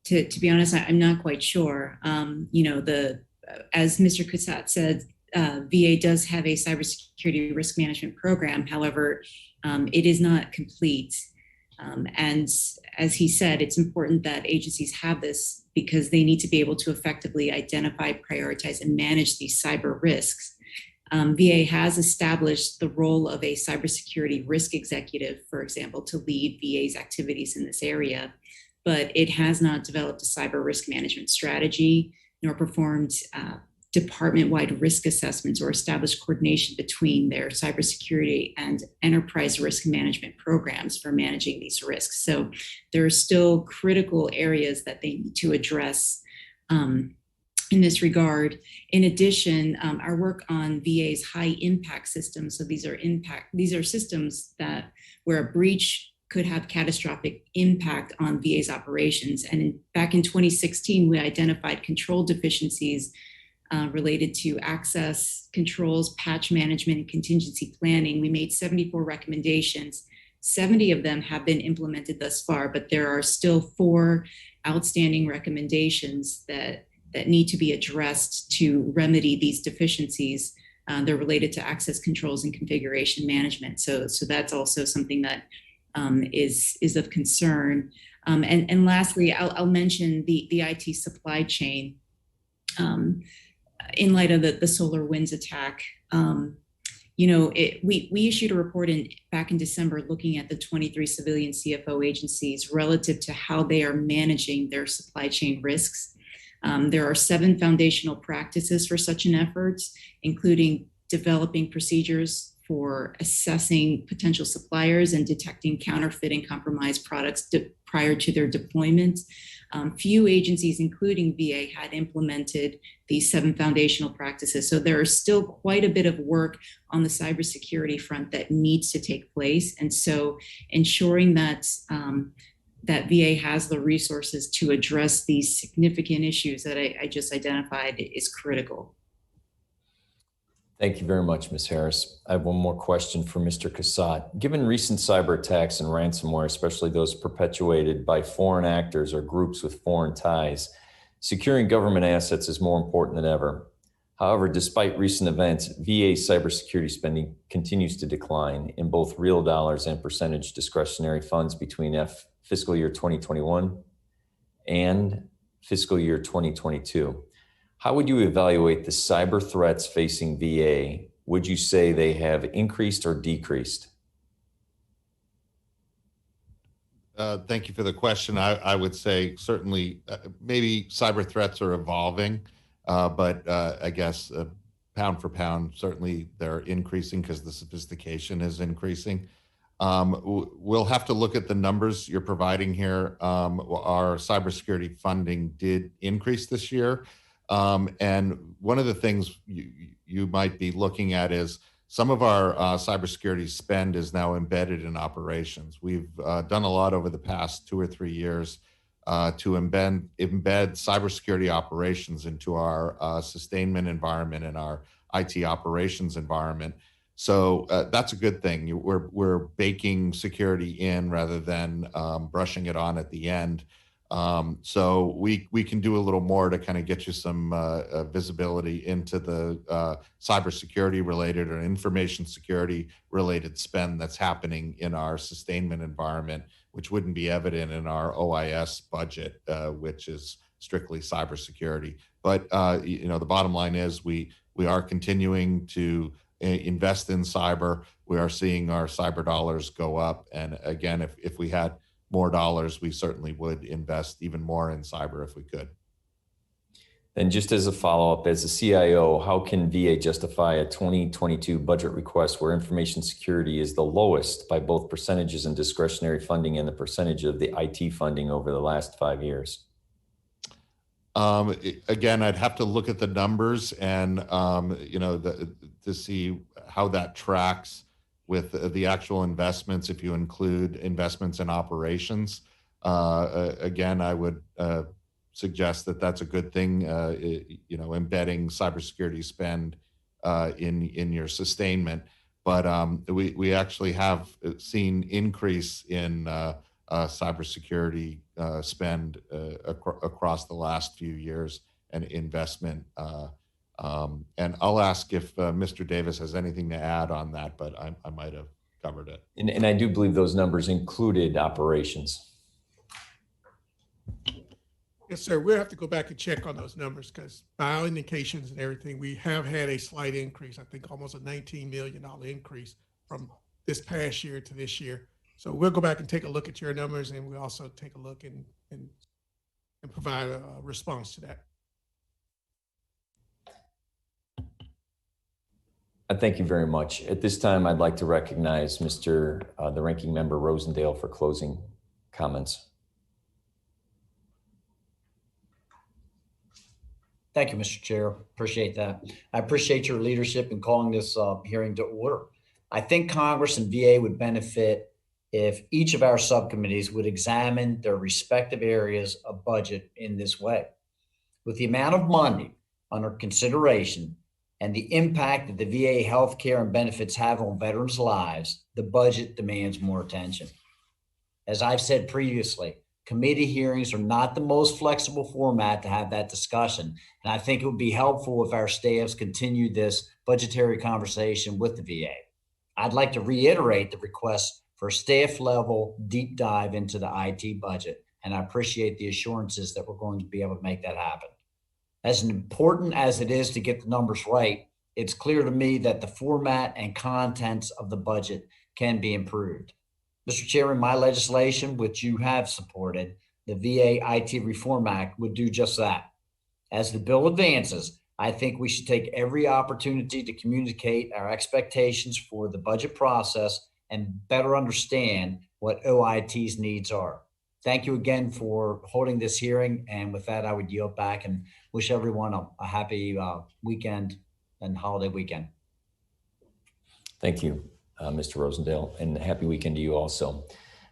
to be honest, I'm not quite sure. As Mr. Coussat said, VA does have a cybersecurity risk management program. However, it is not complete. And as he said, it's important that agencies have this because they need to be able to effectively identify, prioritize, and manage these cyber risks. VA has established the role of a cybersecurity risk executive, for example, to lead VA's activities in this area, but it has not developed a cyber risk management strategy, nor performed department-wide risk assessments or established coordination between their cybersecurity and enterprise risk management programs for managing these risks. So there are still critical areas that they need to address in this regard. In addition, our work on VA's high impact systems. So these are systems that where a breach could have catastrophic impact on VA's operations. And back in 2016, we identified control deficiencies related to access controls, patch management, and contingency planning. We made 74 recommendations. 70 of them have been implemented thus far, but there are still 4 outstanding recommendations that need to be addressed to remedy these deficiencies. They're related to access controls and configuration management. So that's also something that is of concern. And lastly, I'll mention the IT supply chain in light of the SolarWinds attack. We issued a report back in December looking at the 23 civilian CFO agencies relative to how they are managing their supply chain risks. There are 7 foundational practices for such an effort, including developing procedures for assessing potential suppliers and detecting counterfeit and compromised products prior to their deployment. Few agencies, including VA, had implemented these 7 foundational practices. So there is still quite a bit of work on the cybersecurity front that needs to take place. And so ensuring that that VA has the resources to address these significant issues that I just identified is critical. Thank you very much, Ms. Harris. I have one more question for Mr. Cassatt. Given recent cyber attacks and ransomware, especially those perpetuated by foreign actors or groups with foreign ties, securing government assets is more important than ever. However, despite recent events, VA cybersecurity spending continues to decline in both real dollars and percentage discretionary funds between fiscal year 2021 and fiscal year 2022. How would you evaluate the cyber threats facing VA? Would you say they have increased or decreased? Thank you for the question. I would say certainly maybe cyber threats are evolving, but I guess pound for pound, certainly they're increasing because the sophistication is increasing. We'll have to look at the numbers you're providing here. Our cybersecurity funding did increase this year. And one of the things you might be looking at is some of our cybersecurity spend is now embedded in operations. We've done a lot over the past 2 or 3 years to embed cybersecurity operations into our sustainment environment and our IT operations environment. So that's a good thing. We're baking security in rather than brushing it on at the end. So we can do a little more to kind of get you some visibility into the cybersecurity related or information security related spend that's happening in our sustainment environment, which wouldn't be evident in our OIS budget, which is strictly cybersecurity. But the bottom line is we are continuing to invest in cyber. We are seeing our cyber dollars go up, and again, if we had more dollars, we certainly would invest even more in cyber if we could. And just as a follow-up, as a CIO, how can VA justify a 2022 budget request where information security is the lowest by both percentages and discretionary funding and the percentage of the IT funding over the last 5 years? Again, I'd have to look at the numbers and to see how that tracks with the actual investments, if you include investments in operations. Again, I would suggest that that's a good thing, embedding cybersecurity spend in your sustainment. But we actually have seen increase in cybersecurity spend across the last few years and investment. And I'll ask if Mr. Davis has anything to add on that, but I might have covered it. And I do believe those numbers included operations. Yes, sir. We'll have to go back and check on those numbers because by our indications and everything, we have had a slight increase. I think almost a $19 million increase from this past year to this year. So we'll go back and take a look at your numbers, and we'll also take a look and provide a response to that. Thank you very much. At this time, I'd like to recognize the Ranking Member Rosendale for closing comments. Thank you, Mr. Chair. Appreciate that. I appreciate your leadership in calling this hearing to order. I think Congress and VA would benefit if each of our subcommittees would examine their respective areas of budget in this way. With the amount of money under consideration and the impact that the VA healthcare and benefits have on veterans' lives, the budget demands more attention. As I've said previously, committee hearings are not the most flexible format to have that discussion. And I think it would be helpful if our staffs continued this budgetary conversation with the VA. I'd like to reiterate the request for a staff level deep dive into the IT budget. And I appreciate the assurances that we're going to be able to make that happen. As important as it is to get the numbers right, it's clear to me that the format and contents of the budget can be improved. Mr. Chairman, my legislation, which you have supported, the VA IT Reform Act, would do just that. As the bill advances, I think we should take every opportunity to communicate our expectations for the budget process and better understand what OIT's needs are. Thank you again for holding this hearing. And with that, I would yield back and wish everyone a happy weekend and holiday weekend. Thank you, Mr. Rosendale, and happy weekend to you also.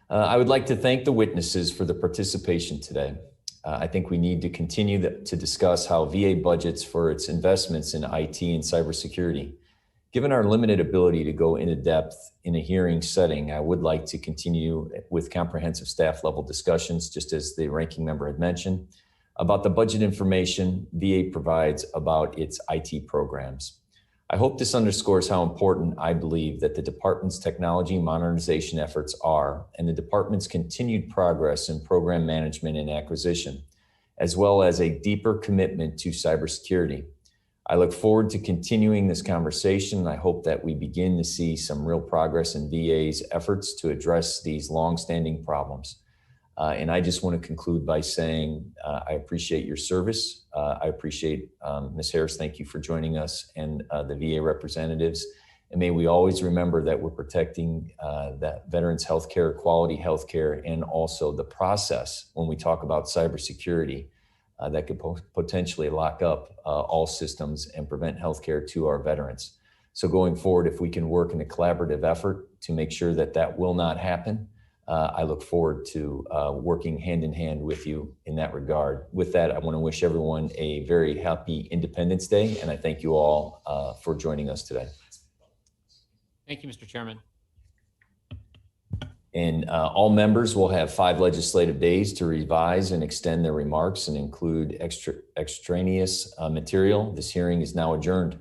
I would like to thank the witnesses for the participation today. I think we need to continue to discuss how VA budgets for its investments in IT and cybersecurity. Given our limited ability to go into depth in a hearing setting, I would like to continue with comprehensive staff level discussions, just as the ranking member had mentioned, about the budget information VA provides about its IT programs. I hope this underscores how important I believe that the department's technology modernization efforts are, and the department's continued progress in program management and acquisition, as well as a deeper commitment to cybersecurity. I look forward to continuing this conversation, and I hope that we begin to see some real progress in VA's efforts to address these longstanding problems. And I just want to conclude by saying I appreciate your service. I appreciate Ms. Harris. Thank you for joining us, and the VA representatives. And may we always remember that we're protecting that veterans' healthcare, quality healthcare, and also the process when we talk about cybersecurity that could potentially lock up all systems and prevent healthcare to our veterans. So going forward, if we can work in a collaborative effort to make sure that that will not happen, I look forward to working hand in hand with you in that regard. With that, I want to wish everyone a very happy Independence Day, and I thank you all for joining us today. Thank you, Mr. Chairman. And all members will have 5 legislative days to revise and extend their remarks and include extraneous material. This hearing is now adjourned.